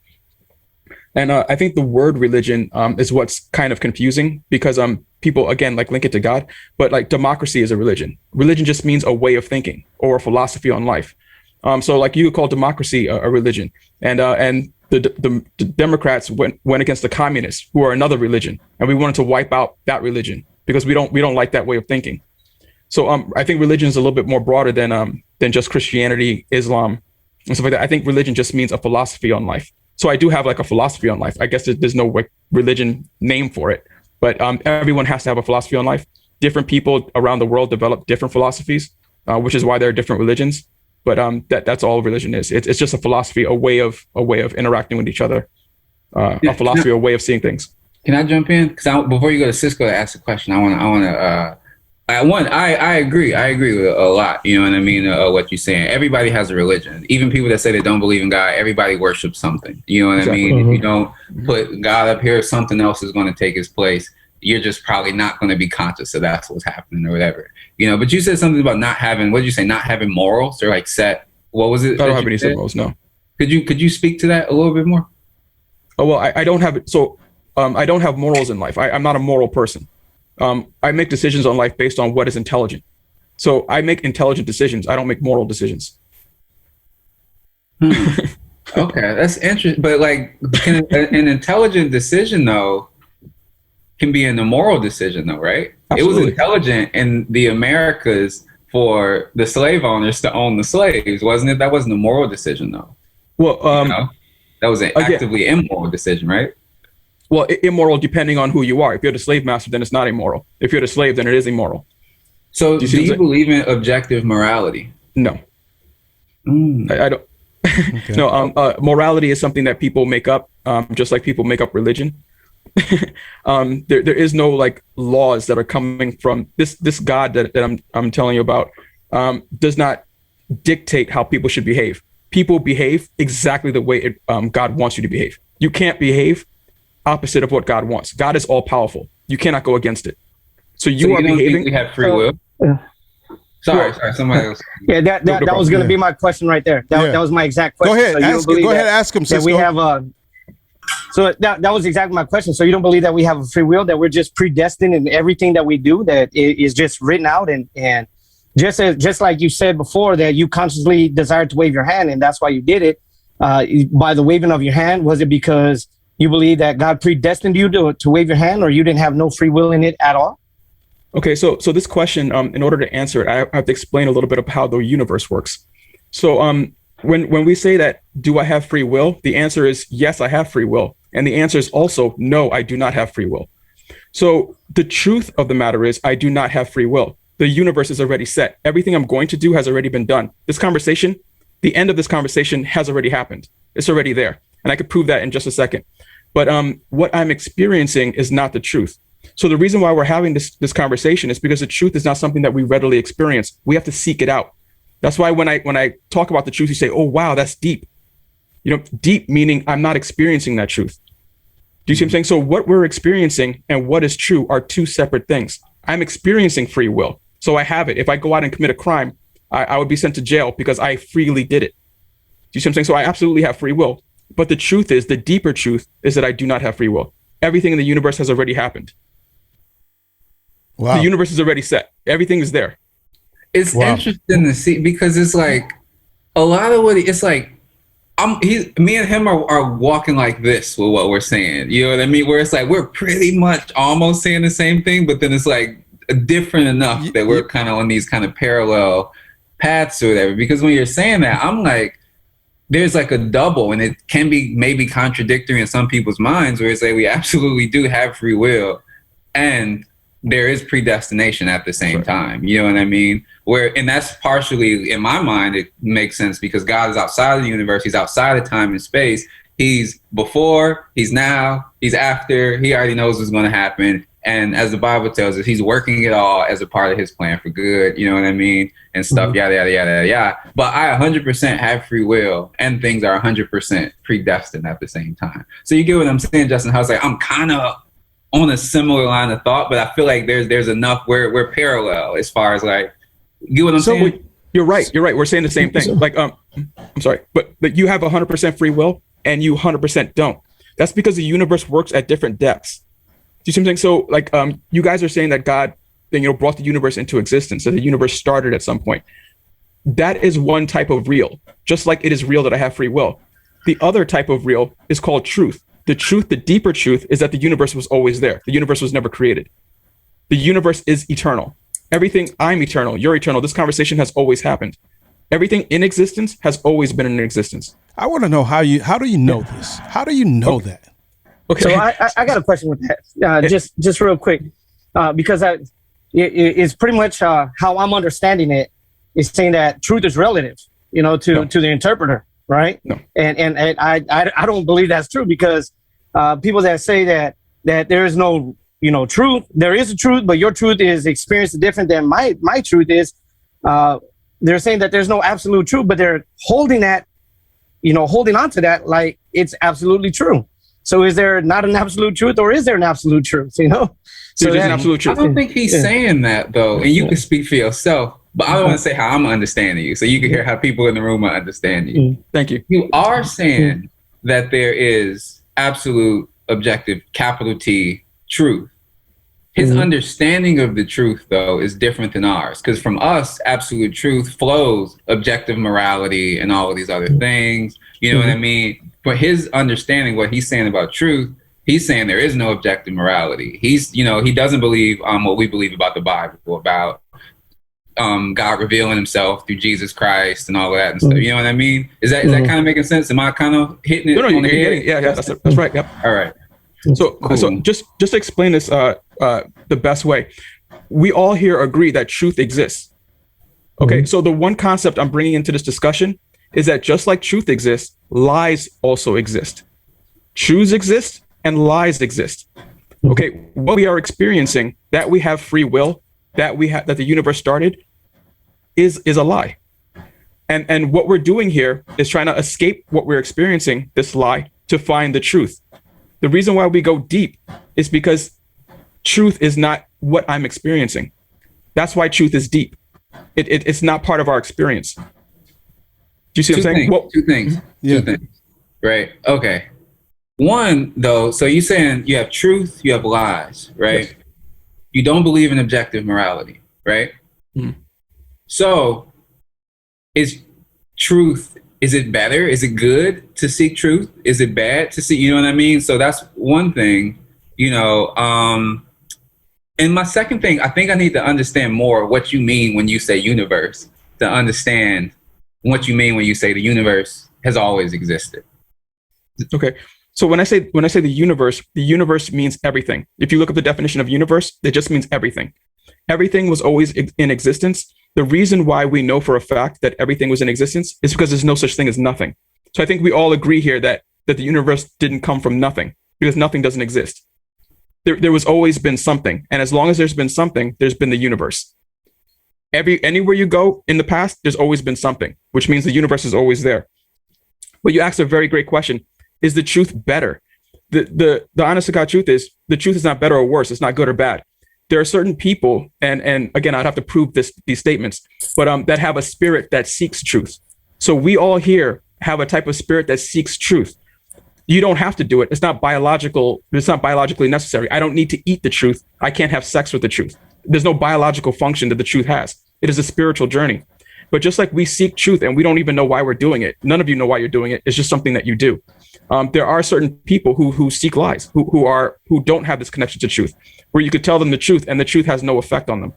And I think the word religion is what's kind of confusing because people, again, like link it to God, but like democracy is a religion. Religion just means a way of thinking or a philosophy on life. So like you could call democracy a religion. And the Democrats went against the communists, who are another religion. And we wanted to wipe out that religion because we don't like that way of thinking. So I think religion is a little bit more broader than just Christianity, Islam, and stuff like that. I think religion just means a philosophy on life. So I do have like a philosophy on life. I guess there's no religion name for it, but everyone has to have a philosophy on life. Different people around the world develop different philosophies, which is why there are different religions. But that's all religion is. It's just a philosophy, a way of interacting with each other, a philosophy, a way of seeing things. Can I jump in? Because before you go to Cisco to ask a question, I agree. I agree with a lot. You know what I mean? What you're saying. Everybody has a religion. Even people that say they don't believe in God, everybody worships something. You know what I mean? If you don't put God up here, something else is going to take his place. You're just probably not going to be conscious of that's what's happening or whatever. But you said something about not having, what did you say? Not having morals or like set. What was it? I don't have any set morals. No. Could you speak to that a little bit more? Oh, well, I don't have it. So I don't have morals in life. I'm not a moral person. I make decisions on life based on what is intelligent. So I make intelligent decisions. I don't make moral decisions. Okay, that's interesting. But like an intelligent decision, though, can be an immoral decision, though, right? Absolutely. It was intelligent in the Americas for the slave owners to own the slaves, wasn't it? That wasn't a moral decision, though. Well, that was an actively immoral decision, right? Well, immoral depending on who you are. If you're the slave master, then it's not immoral. If you're the slave, then it is immoral. So do you believe in objective morality? No. I don't. Okay. No, morality is something that people make up, just like people make up religion. There is no like laws that are coming from this God that I'm telling you about does not dictate how people should behave. People behave exactly the way God wants you to behave. You can't behave opposite of what God wants. God is all powerful. You cannot go against it. So you are behaving. We have free will. Sorry, somebody else. Yeah, that was going to be my question right there. That was my exact question. Go ahead, ask him. That we have so that was exactly my question. So you don't believe that we have a free will, that we're just predestined in everything that we do, that is just written out, and just like you said before, that you consciously desired to wave your hand, and that's why you did it. By the waving of your hand, was it because you believe that God predestined you to wave your hand, or you didn't have no free will in it at all? Okay, so this question, in order to answer it, I have to explain a little bit of how the universe works. So when we say that, do I have free will? The answer is yes, I have free will. And the answer is also no, I do not have free will. So the truth of the matter is I do not have free will. The universe is already set. Everything I'm going to do has already been done. This conversation, the end of this conversation has already happened. It's already there. And I could prove that in just a second. But what I'm experiencing is not the truth. So the reason why we're having this conversation is because the truth is not something that we readily experience. We have to seek it out. That's why when I talk about the truth, you say, "Oh, wow, that's deep." Deep meaning I'm not experiencing that truth. Do you see what I'm saying? So what we're experiencing and what is true are two separate things. I'm experiencing free will, so I have it. If I go out and commit a crime, I would be sent to jail because I freely did it. Do you see what I'm saying? So I absolutely have free will. But the truth is, the deeper truth is that I do not have free will. Everything in the universe has already happened. Wow. The universe is already set. Everything is there. It's interesting to see because it's like a lot of it's like me and him are walking like this with what we're saying. You know what I mean? Where it's like we're pretty much almost saying the same thing, but then it's like different enough that we're kind of on these kind of parallel paths or whatever. Because when you're saying that, I'm like, there's like a double, and it can be maybe contradictory in some people's minds where it's like we absolutely do have free will and there is predestination at the same time. You know what I mean? And that's partially, in my mind, it makes sense because God is outside of the universe. He's outside of time and space. He's before, he's now, he's after. He already knows what's going to happen. And as the Bible tells us, he's working it all as a part of his plan for good. You know what I mean? And stuff, yada, yada, yada, yada. But I 100% have free will and things are 100% predestined at the same time. So you get what I'm saying, Justin? How it's like, I'm kind of on a similar line of thought, but I feel like there's enough where we're parallel as far as like, you get what I'm saying? You're right. We're saying the same thing. Like, I'm sorry, but you have 100% free will and you 100% don't. That's because the universe works at different depths. Do you see what I'm saying? So like, you guys are saying that God, brought the universe into existence, that the universe started at some point. That is one type of real, just like it is real that I have free will. The other type of real is called truth. The truth, the deeper truth, is that the universe was always there. The universe was never created. The universe is eternal. Everything, I'm eternal, you're eternal. This conversation has always happened. Everything in existence has always been in existence. I want to know how do you know this? How do you know that? Okay. So I got a question with that. Just real quick, because it's pretty much how I'm understanding it. Is saying that truth is relative, to the interpreter, right? No. And I don't believe that's true because people that say that there is no truth, there is a truth, but your truth is experienced different than my truth is. They're saying that there's no absolute truth, but they're holding on to that like it's absolutely true. So is there not an absolute truth, or is there an absolute truth? So there's an absolute truth. I don't think he's saying that though, and you can speak for yourself. But I don't want to say how I'm understanding you, so you can hear how people in the room are understanding you. Thank you. You are saying that there is absolute, objective, capital T, truth. His understanding of the truth, though, is different than ours. Because from us, absolute truth flows objective morality and all of these other things. You know what I mean? But his understanding, what he's saying about truth, he's saying there is no objective morality. He doesn't believe what we believe about the Bible, about God revealing himself through Jesus Christ and all of that and stuff. You know what I mean? Is that kind of making sense? Am I kind of hitting it on the head? Yeah, that's right. Yep. All right. So just to explain this the best way, we all here agree that truth exists. Okay, so the one concept I'm bringing into this discussion is that just like truth exists, lies also exist. Truths exist and lies exist. Okay, what we are experiencing, that we have free will, that the universe started, is a lie. And what we're doing here is trying to escape what we're experiencing, this lie, to find the truth. The reason why we go deep is because truth is not what I'm experiencing. That's why truth is deep. It's not part of our experience. Do you see what I'm saying? Two things. Two things. Right. Okay. One, though, so you're saying you have truth, you have lies, right? Yes. You don't believe in objective morality, right? So is it better? Is it good to seek truth? Is it bad to seek, you know what I mean? So that's one thing, and my second thing, I think I need to understand more what you mean when you say universe, to understand what you mean when you say the universe has always existed. Okay. So when I say the universe means everything. If you look up the definition of universe, it just means everything. Everything was always in existence. The reason why we know for a fact that everything was in existence is because there's no such thing as nothing. So I think we all agree here that the universe didn't come from nothing, because nothing doesn't exist. there was always been something. And as long as there's been something, there's been the universe. Anywhere you go in the past, there's always been something, which means the universe is always there. But you asked a very great question. Is the truth better? The honest to God truth is, the truth is not better or worse. It's not good or bad. There are certain people, and again, I'd have to prove these statements, but that have a spirit that seeks truth. So we all here have a type of spirit that seeks truth. You don't have to do it. It's not biological. It's not biologically necessary. I don't need to eat the truth. I can't have sex with the truth. There's no biological function that the truth has. It is a spiritual journey. But just like we seek truth and we don't even know why we're doing it, none of you know why you're doing it. It's just something that you do. There are certain people who seek lies, who don't have this connection to truth, where you could tell them the truth and the truth has no effect on them.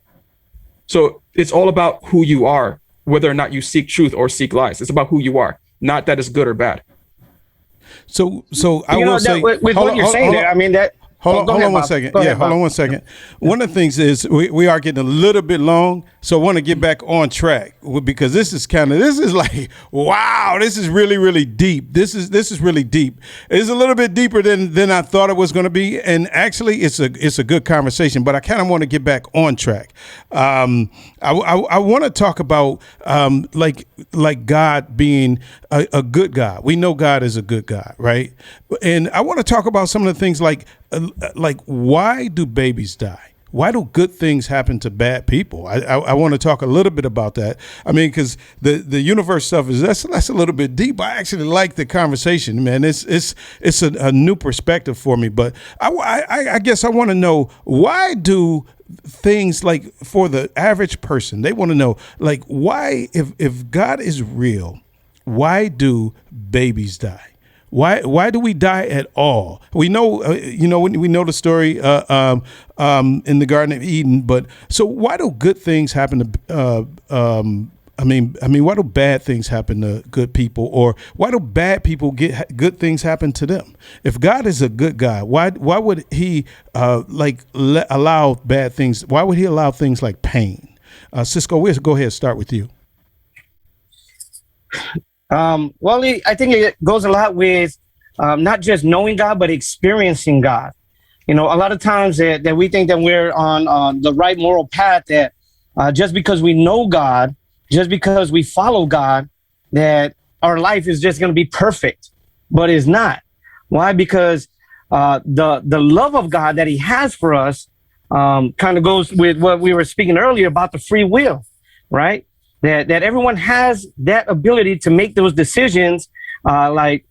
So it's all about who you are, whether or not you seek truth or seek lies. It's about who you are, not that it's good or bad. So I will say, with what you're saying there, I mean that. Hold on one second. Hold on one second. One of the things is we are getting a little bit long, so I want to get back on track because this is like, wow, this is really, really deep. This is really deep. It's a little bit deeper than I thought it was going to be, and actually, it's a good conversation. But I kind of want to get back on track. I want to talk about like God being a good God. We know God is a good God, right? And I want to talk about some of the things like why do babies die? Why do good things happen to bad people? I want to talk a little bit about that. I mean, because the universe stuff that's a little bit deep. I actually like the conversation, man. It's a new perspective for me. But I guess I want to know, why do things, like for the average person, they want to know, like, why, if God is real, why do babies die? Why do we die at all? We know, we know the story in the Garden of Eden, but so why do good things happen to? Why do bad things happen to good people, or why do bad people get good things happen to them? If God is a good God, why would He allow bad things? Why would He allow things like pain? Cisco, we'll go ahead and start with you. I think it goes a lot with not just knowing God, but experiencing God. You know, a lot of times that we think that we're on the right moral path, that just because we know God, just because we follow God, that our life is just going to be perfect, but it's not. Why? Because the love of God that He has for us kind of goes with what we were speaking earlier about the free will, right? That everyone has that ability to make those decisions, like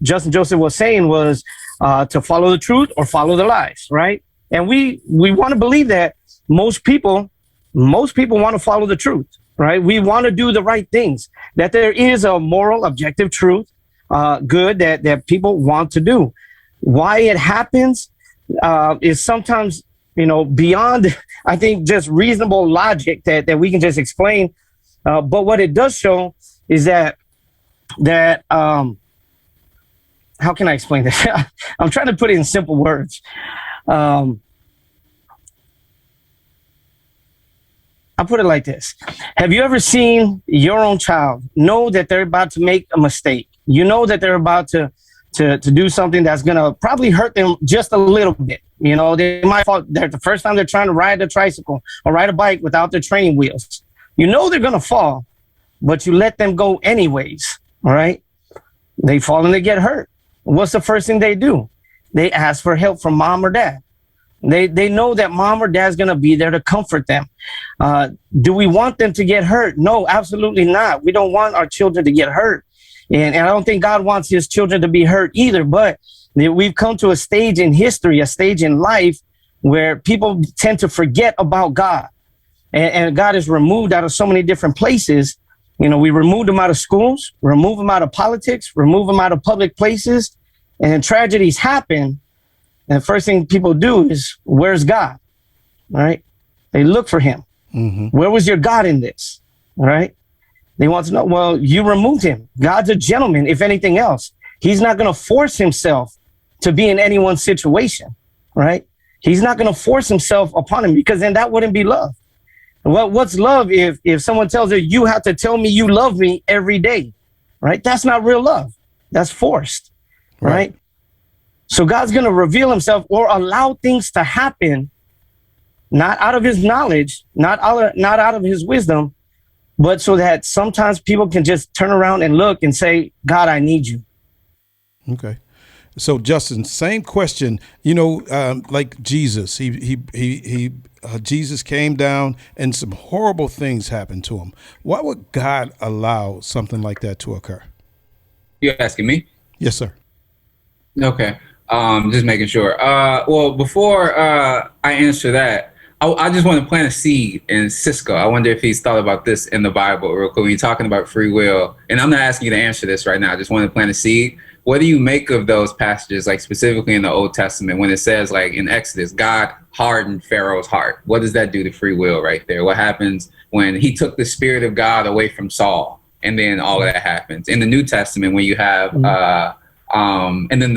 Justin Joseph was saying, was to follow the truth or follow the lies, right? And we want to believe that most people want to follow the truth, right? We want to do the right things, that there is a moral, objective truth, good that people want to do. Why it happens is sometimes, beyond, I think, just reasonable logic that we can just explain. But what it does show is that how can I explain this? I'm trying to put it in simple words. I'll put it like this. Have you ever seen your own child know that they're about to make a mistake? You know that they're about to do something that's going to probably hurt them just a little bit. They might fall. The first time they're trying to ride a tricycle or ride a bike without their training wheels. You know they're going to fall, but you let them go anyways, all right? They fall and they get hurt. What's the first thing they do? They ask for help from mom or dad. They know that mom or dad's going to be there to comfort them. Do we want them to get hurt? No, absolutely not. We don't want our children to get hurt. And I don't think God wants His children to be hurt either, but we've come to a stage in history, a stage in life where people tend to forget about God. And God is removed out of so many different places. We removed Him out of schools, remove Him out of politics, remove Him out of public places, and tragedies happen. And the first thing people do is, where's God? All right? They look for Him. Mm-hmm. Where was your God in this? All right? They want to know, well, you removed Him. God's a gentleman, if anything else. He's not going to force Himself to be in anyone's situation, right? He's not going to force Himself upon him, because then that wouldn't be love. Well, what's love if someone tells her, you have to tell me you love me every day, right? That's not real love. That's forced, right? So God's going to reveal himself or allow things to happen, not out of his knowledge, not out of his wisdom, but so that sometimes people can just turn around and look and say, God, I need you. Okay. So Justin, same question, like Jesus, Jesus came down and some horrible things happened to him. Why would God allow something like that to occur? You're asking me? Yes, sir. Okay. Just making sure. Well, before I answer that, I just want to plant a seed in Cisco. I wonder if he's thought about this in the Bible real quick. When you're talking about free will, and I'm not asking you to answer this right now. I just want to plant a seed. What do you make of those passages, like specifically in the Old Testament, when it says, like in Exodus, God hardened Pharaoh's heart? What does that do to free will right there? What happens when he took the Spirit of God away from Saul? And then all of that happens. In the New Testament, when you have, and then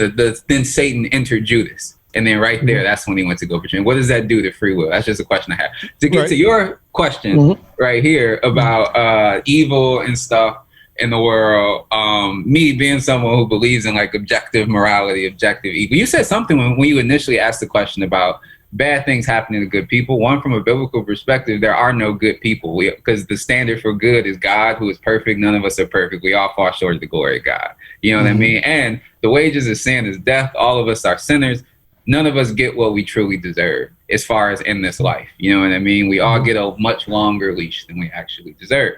then Satan entered Judas. And then right there, that's when he went to go for change. What does that do to free will? That's just a question I have. To get to your question right here about evil and stuff in the world, me being someone who believes in like objective morality, objective evil. You said something when you initially asked the question about bad things happening to good people. One, from a biblical perspective, there are no good people because the standard for good is God, who is perfect. None of us are perfect. We all fall short of the glory of God. You know what I mean? And the wages of sin is death. All of us are sinners. None of us get what we truly deserve as far as in this life. You know what I mean? We all get a much longer leash than we actually deserve,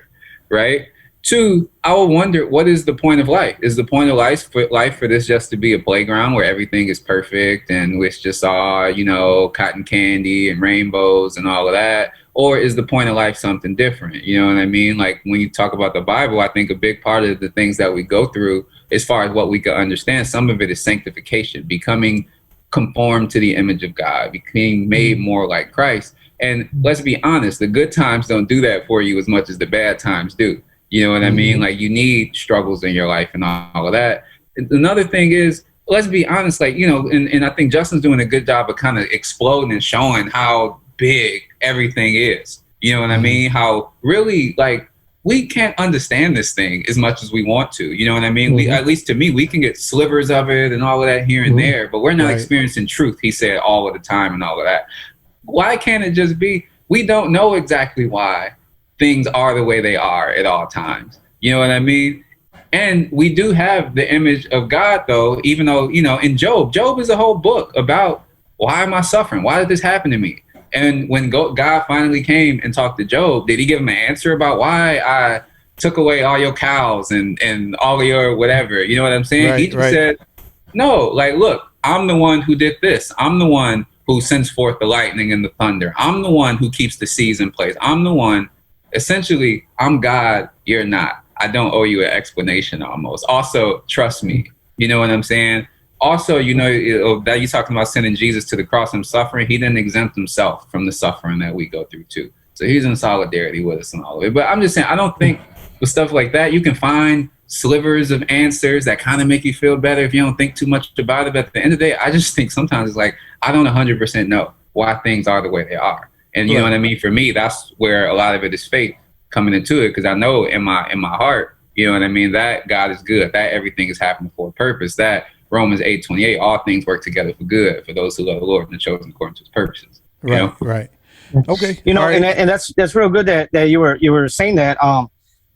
right? Two, I will wonder, what is the point of life? Is the point of life for this just to be a playground where everything is perfect and it's just all, cotton candy and rainbows and all of that? Or is the point of life something different? You know what I mean? Like when you talk about the Bible, I think a big part of the things that we go through, as far as what we can understand, some of it is sanctification, becoming conformed to the image of God, being made more like Christ. And let's be honest, the good times don't do that for you as much as the bad times do. You know what I mean? Like you need struggles in your life and all of that. Another thing is, let's be honest, like, and I think Justin's doing a good job of kind of exploding and showing how big everything is. You know what I mean? How really, like, we can't understand this thing as much as we want to. You know what I mean? We, at least to me, we can get slivers of it and all of that here and there, but we're not experiencing truth, he said, all of the time and all of that. Why can't it just be, we don't know exactly why things are the way they are at all times. You know what I mean? And we do have the image of God, though, even though, in Job is a whole book about why am I suffering? Why did this happen to me? And when God finally came and talked to Job, did he give him an answer about why I took away all your cows and all of your whatever? You know what I'm saying? He just said, no, like, look, I'm the one who did this. I'm the one who sends forth the lightning and the thunder. I'm the one who keeps the seas in place. I'm the one. Essentially, I'm God, you're not. I don't owe you an explanation almost. Also, trust me. You know what I'm saying? Also, that you're talking about sending Jesus to the cross and suffering. He didn't exempt himself from the suffering that we go through too. So he's in solidarity with us and all of it. But I'm just saying, I don't think with stuff like that, you can find slivers of answers that kind of make you feel better if you don't think too much about it. But at the end of the day, I just think sometimes it's like, I don't 100% know why things are the way they are. And you know what I mean? For me, that's where a lot of it is faith coming into it, because I know in my heart, you know what I mean, that God is good, that everything is happening for a purpose, that Romans 8:28, all things work together for good for those who love the Lord and are chosen according to his purposes. Right. Okay. And that's real good that you were saying that,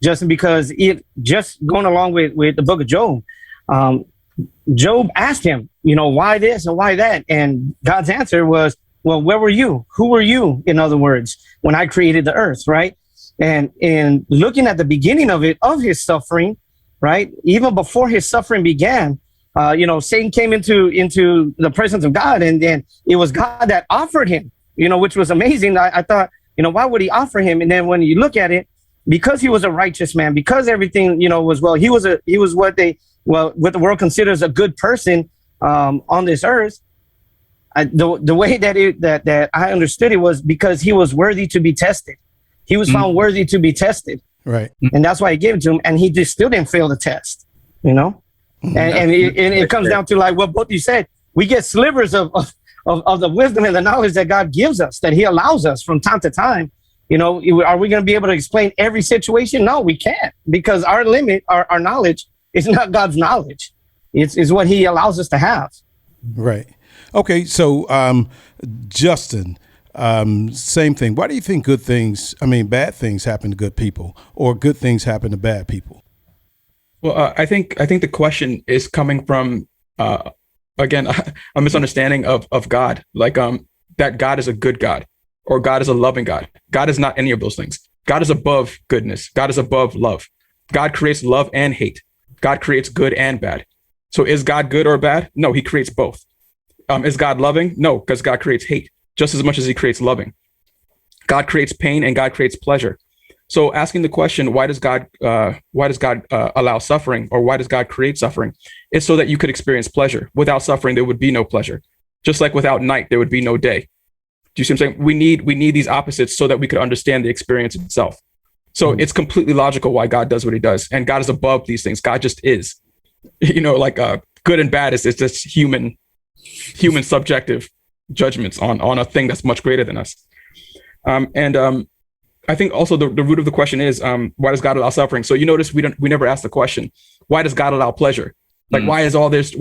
Justin, because it just going along with the book of Job, Job asked him, why this and why that? And God's answer was, well, where were you? Who were you, in other words, when I created the earth, right? And looking at the beginning of his suffering, right? Even before his suffering began, Satan came into the presence of God, and then it was God that offered him, which was amazing. I thought, why would he offer him? And then when you look at it, because he was a righteous man, because everything, was well, he was what the world considers a good person on this earth. The way that I understood it was because he was worthy to be tested. He was found worthy to be tested. Right. And that's why he gave it to him. And he just still didn't fail the test, And it comes down to like what both you said. We get slivers of the wisdom and the knowledge that God gives us, that he allows us from time to time. Are we going to be able to explain every situation? No, we can't, because our limit, our knowledge is not God's knowledge. It's what he allows us to have. Right. Okay. So, Justin, same thing. Why do you think bad things happen to good people, or good things happen to bad people? Well, I think the question is coming from again a misunderstanding of God, like that God is a good God or God is a loving God. God is not any of those things. God is above goodness. God is above love. God creates love and hate. God creates good and bad. So is God good or bad? No, he creates both. Is God loving? No, because God creates hate just as much as he creates loving. God creates pain and God creates pleasure. So asking the question, why does God allow suffering, or why does God create suffering, is so that you could experience pleasure. Without suffering, there would be no pleasure. Just like without night, there would be no day. Do you see what I'm saying? We need these opposites so that we could understand the experience itself. So it's completely logical why God does what he does. And God is above these things. God just is. Like good and bad is just human subjective judgments on a thing that's much greater than us. I think also the root of the question is, why does God allow suffering? So you notice we never ask the question, why does God allow pleasure? Like, why is all this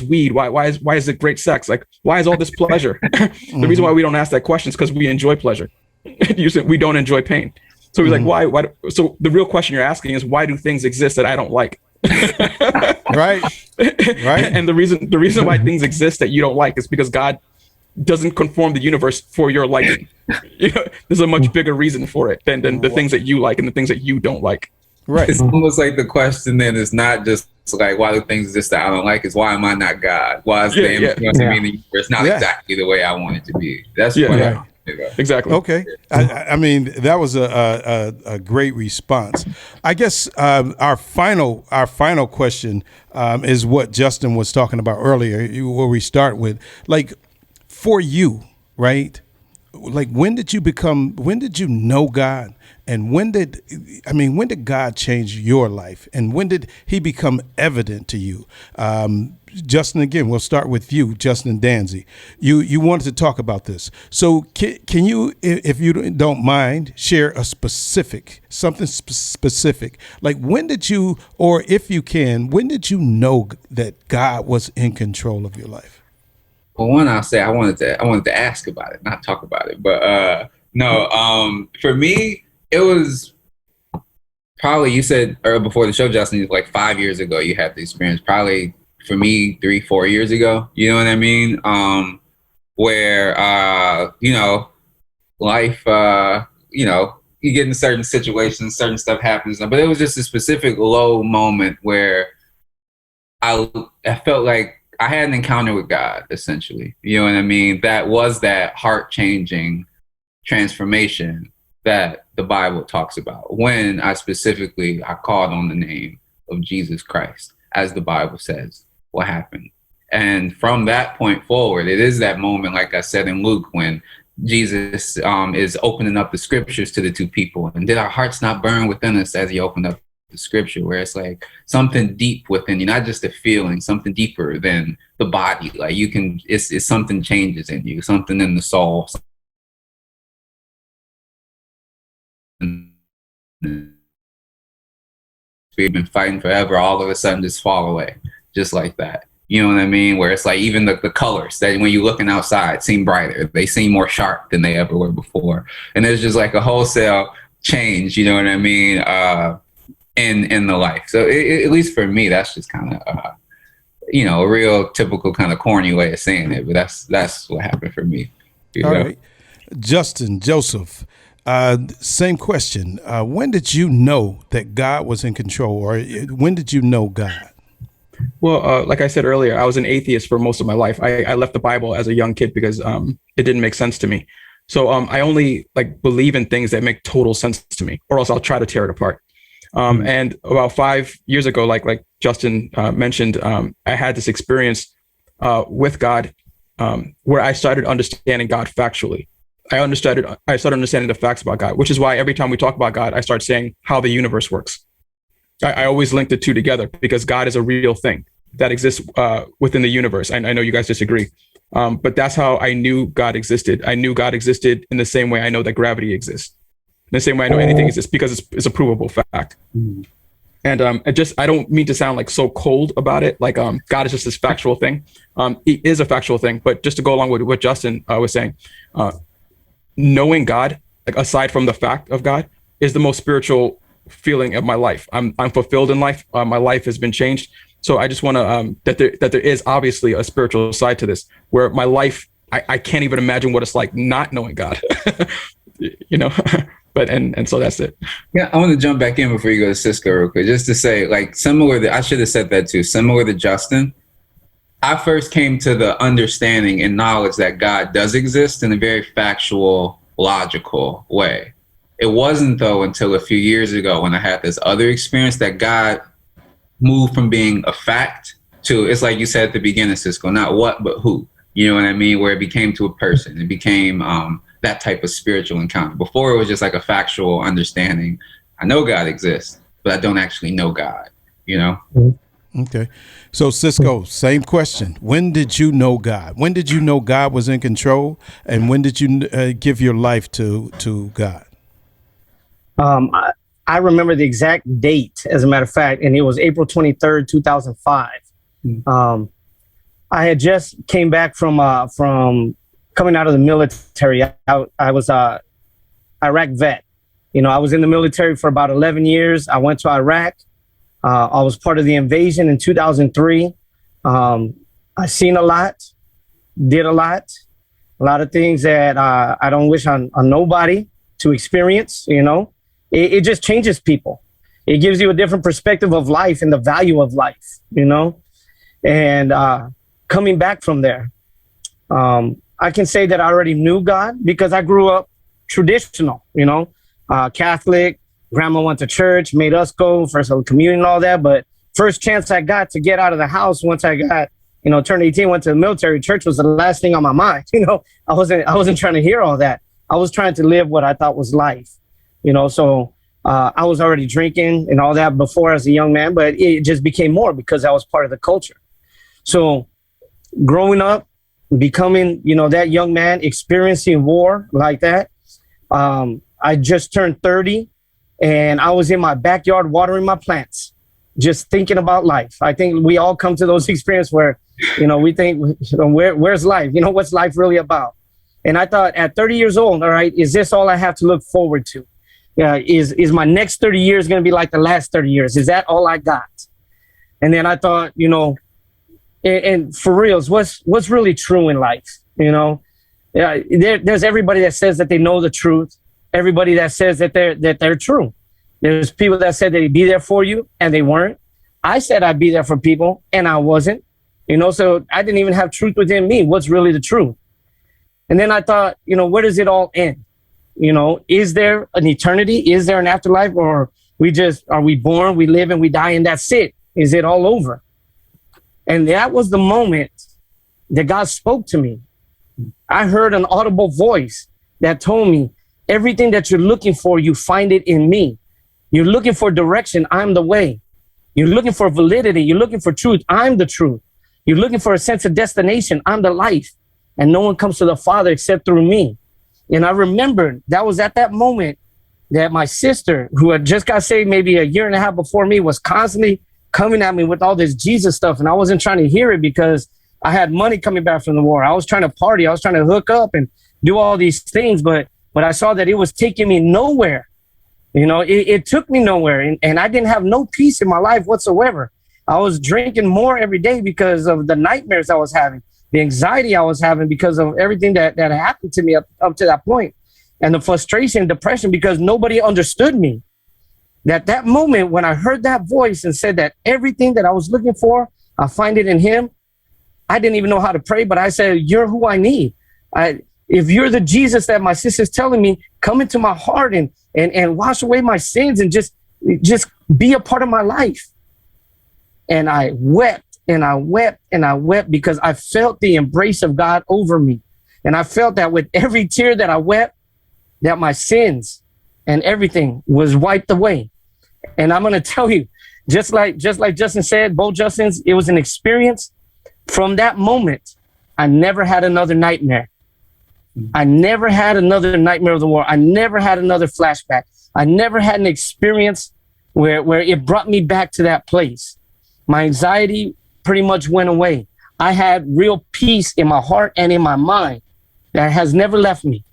weed? Why is it great sex? Like, why is all this pleasure? The reason why we don't ask that question is because we enjoy pleasure. We don't enjoy pain. So we're like, why? So the real question you're asking is, why do things exist that I don't like? Right. And the reason why things exist that you don't like is because God doesn't conform the universe for your liking. There's a much bigger reason for it than the things that you like and the things that you don't like. Right. It's almost like the question then is not just like, why do things exist that I don't like? It's why am I not God? Why is the universe not exactly the way I want it to be? That's what Exactly. Okay. I mean, that was a great response. I guess our final question is what Justin was talking about earlier, where we start with, like, for you, right? Like, when did you know God? And when did God change your life? And when did he become evident to you? Justin, again, we'll start with you, Justin Danzy. You wanted to talk about this. So can you, if you don't mind, share something specific? Like, when did you, or if you can, when did you know that God was in control of your life? Well, one, I'll say I wanted to ask about it, not talk about it. But for me, it was probably, you said before the show, Justin, like 5 years ago you had the experience. Probably for me, 3-4 years ago. You know what I mean? Where life, you get in certain situations, certain stuff happens, but it was just a specific low moment where I felt like I had an encounter with God, essentially. You know what I mean? That was that heart-changing transformation that the Bible talks about. When I called on the name of Jesus Christ, as the Bible says, what happened. And from that point forward, it is that moment, like I said in Luke, when Jesus is opening up the scriptures to the two people. And did our hearts not burn within us as he opened up the scripture, where it's like something deep within you, not just a feeling, something deeper than the body. Like it's something changes in you, something in the soul. We've been fighting forever, all of a sudden just fall away, just like that. You know what I mean? Where it's like even the colors that when you're looking outside seem brighter, they seem more sharp than they ever were before. And there's just like a wholesale change, you know what I mean? In the life. So at least for me, that's just kind of, a real typical kind of corny way of saying it, but that's what happened for me. All right. Justin, Joseph, same question. When did you know that God was in control, or when did you know God? Well, like I said earlier, I was an atheist for most of my life. I left the Bible as a young kid because it didn't make sense to me. So I only believe in things that make total sense to me, or else I'll try to tear it apart. And about 5 years ago, like Justin mentioned, I had this experience with God where I started understanding God factually. I started understanding the facts about God, which is why every time we talk about God, I start saying how the universe works. I always link the two together because God is a real thing that exists within the universe. I know you guys disagree, but that's how I knew God existed. I knew God existed in the same way I know that gravity exists. In the same way I know anything exists, because it's a provable fact. And I don't mean to sound like so cold about it. Like God is just this factual thing. It is a factual thing, but just to go along with what Justin was saying, knowing God, like aside from the fact of God, is the most spiritual feeling of my life. I'm fulfilled in life. My life has been changed. So I just want to that there is obviously a spiritual side to this, where my life, I can't even imagine what it's like not knowing God. You know. But and so that's it. Yeah, I want to jump back in before you go to Cisco real quick, just to say, like, I should have said that too. Similar to Justin, I first came to the understanding and knowledge that God does exist in a very factual, logical way. It wasn't, though, until a few years ago when I had this other experience that God moved from being a fact to, it's like you said at the beginning, Cisco, not what, but who. You know what I mean? Where it became to a person. It became that type of spiritual encounter. Before, it was just like a factual understanding. I know God exists, but I don't actually know God, you know? Okay. So, Cisco, same question. When did you know God? When did you know God was in control? And when did you give your life to God? I remember the exact date, as a matter of fact, and it was April 23rd, 2005. I had just came back from coming out of the military. I was a Iraq vet. You know, I was in the military for about 11 years. I went to Iraq. I was part of the invasion in 2003. I seen a lot, did a lot of things that I don't wish on nobody to experience. You know, it just changes people. It gives you a different perspective of life and the value of life, you know, and coming back from there, I can say that I already knew God because I grew up traditional, you know, Catholic. Grandma went to church, made us go for some communion and all that. But first chance I got to get out of the house once I got, you know, turned 18, went to the military, church was the last thing on my mind. You know, I wasn't trying to hear all that. I was trying to live what I thought was life, you know. So I was already drinking and all that before as a young man, but it just became more because I was part of the culture. So growing up, becoming, you know, that young man, experiencing war like that. I just turned 30 and I was in my backyard watering my plants, just thinking about life. I think we all come to those experiences where, you know, we think, you know, where's life? You know, what's life really about? And I thought at 30 years old, all right, is this all I have to look forward to? Is my next 30 years going to be like the last 30 years? Is that all I got? And then I thought, you know, and for reals, what's really true in life? You know, there's everybody that says that they know the truth. Everybody that says that they're true. There's people that said they'd be there for you and they weren't. I said I'd be there for people and I wasn't. You know, so I didn't even have truth within me. What's really the truth? And then I thought, you know, where does it all end? You know, is there an eternity? Is there an afterlife? Or are we born, we live and we die and that's it? Is it all over? And that was the moment that God spoke to me. I heard an audible voice that told me, everything that you're looking for, you find it in me. You're looking for direction. I'm the way. You're looking for validity. You're looking for truth. I'm the truth. You're looking for a sense of destination. I'm the life. And no one comes to the Father except through me. And I remembered that was at that moment that my sister, who had just got saved maybe a year and a half before me, was constantly coming at me with all this Jesus stuff. And I wasn't trying to hear it because I had money coming back from the war. I was trying to party. I was trying to hook up and do all these things. But I saw that it was taking me nowhere. You know, it took me nowhere. And I didn't have no peace in my life whatsoever. I was drinking more every day because of the nightmares I was having, the anxiety I was having because of everything that happened to me up to that point, and the frustration, depression, because nobody understood me. That moment when I heard that voice and said that everything that I was looking for, I find it in him. I didn't even know how to pray, but I said, you're who I need. If you're the Jesus that my sister's telling me, come into my heart and wash away my sins and just be a part of my life. And I wept and I wept and I wept because I felt the embrace of God over me. And I felt that with every tear that I wept, that my sins and everything was wiped away. And I'm going to tell you, just like Justin said, both Justins, it was an experience. From that moment, I never had another nightmare. I never had another nightmare of the war. I never had another flashback. I never had an experience where it brought me back to that place. My anxiety pretty much went away. I had real peace in my heart and in my mind that has never left me.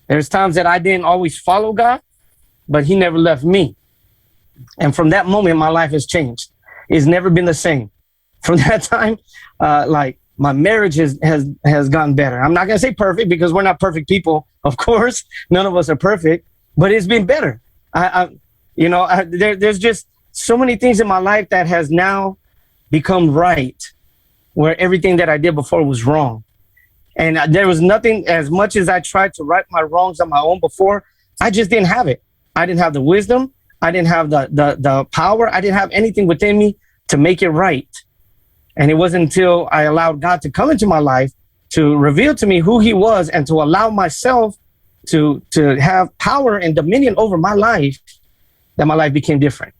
There's times that I didn't always follow God, but he never left me. And from that moment, my life has changed. It's never been the same. From that time, like my marriage has gotten better. I'm not going to say perfect because we're not perfect people. Of course, none of us are perfect, but it's been better. There's just so many things in my life that has now become right, where everything that I did before was wrong. And there was nothing, as much as I tried to right my wrongs on my own before, I just didn't have it. I didn't have the wisdom. I didn't have the power. I didn't have anything within me to make it right. And it wasn't until I allowed God to come into my life to reveal to me who he was and to allow myself to have power and dominion over my life that my life became different.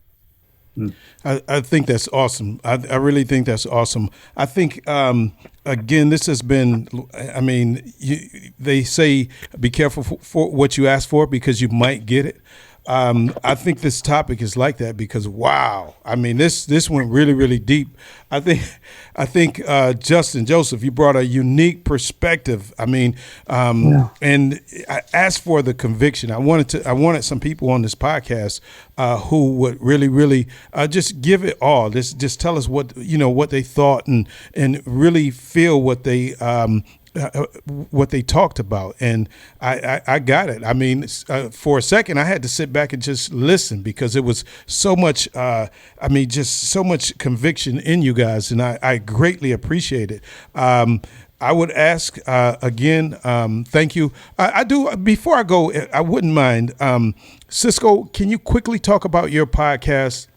I think that's awesome. I really think that's awesome. I think, again, this has been, I mean, they say be careful for what you ask for because you might get it. I think this topic is like that because, wow, I mean, this went really, really deep. I think Justin, Joseph, you brought a unique perspective. I mean, and I asked for the conviction. I wanted some people on this podcast who would really, really just give it all. Just tell us what they thought and really feel what they talked about. And I got it. I mean, for a second, I had to sit back and just listen because it was so much, just so much conviction in you guys. And I greatly appreciate it. I would ask again, thank you. I do. Before I go, I wouldn't mind. Cisco, can you quickly talk about your podcast?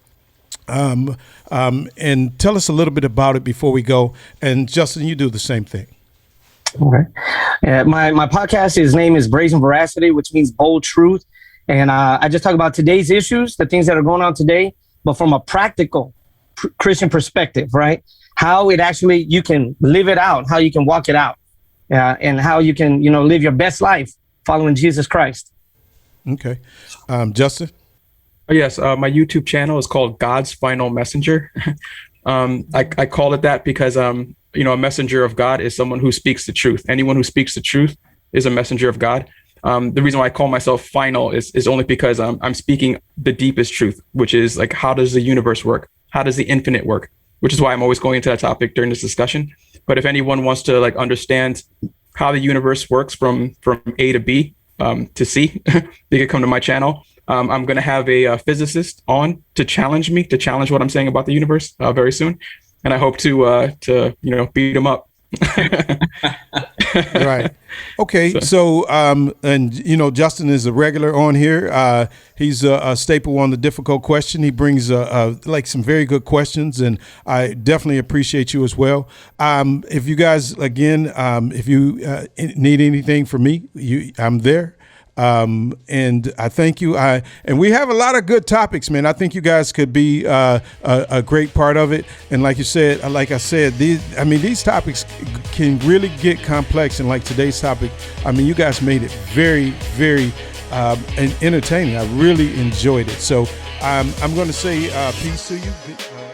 And tell us a little bit about it before we go. And Justin, you do the same thing. Okay. My podcast, his name is Brazen Veracity, which means bold truth. And I just talk about today's issues, the things that are going on today, but from a practical Christian perspective, right? How it actually, you can live it out, how you can walk it out, and how you can, live your best life following Jesus Christ. Okay. Justin? Yes. My YouTube channel is called God's Final Messenger. I call it that because, a messenger of God is someone who speaks the truth. Anyone who speaks the truth is a messenger of God. The reason why I call myself final is only because I'm speaking the deepest truth, which is like, how does the universe work? How does the infinite work? Which is why I'm always going into that topic during this discussion. But if anyone wants to understand how the universe works from A to B to C, they could come to my channel. I'm going to have a physicist on to challenge what I'm saying about the universe very soon. And I hope to beat him up. Right. Okay. So Justin is a regular on here. He's a staple on the difficult question. He brings some very good questions, and I definitely appreciate you as well. If you guys, again, if you need anything from me, I'm there. And I thank you. And we have a lot of good topics, man. I think you guys could be a great part of it. And like I said, these topics can really get complex. And like today's topic, you guys made it very, very entertaining. I really enjoyed it. So I'm going to say peace to you.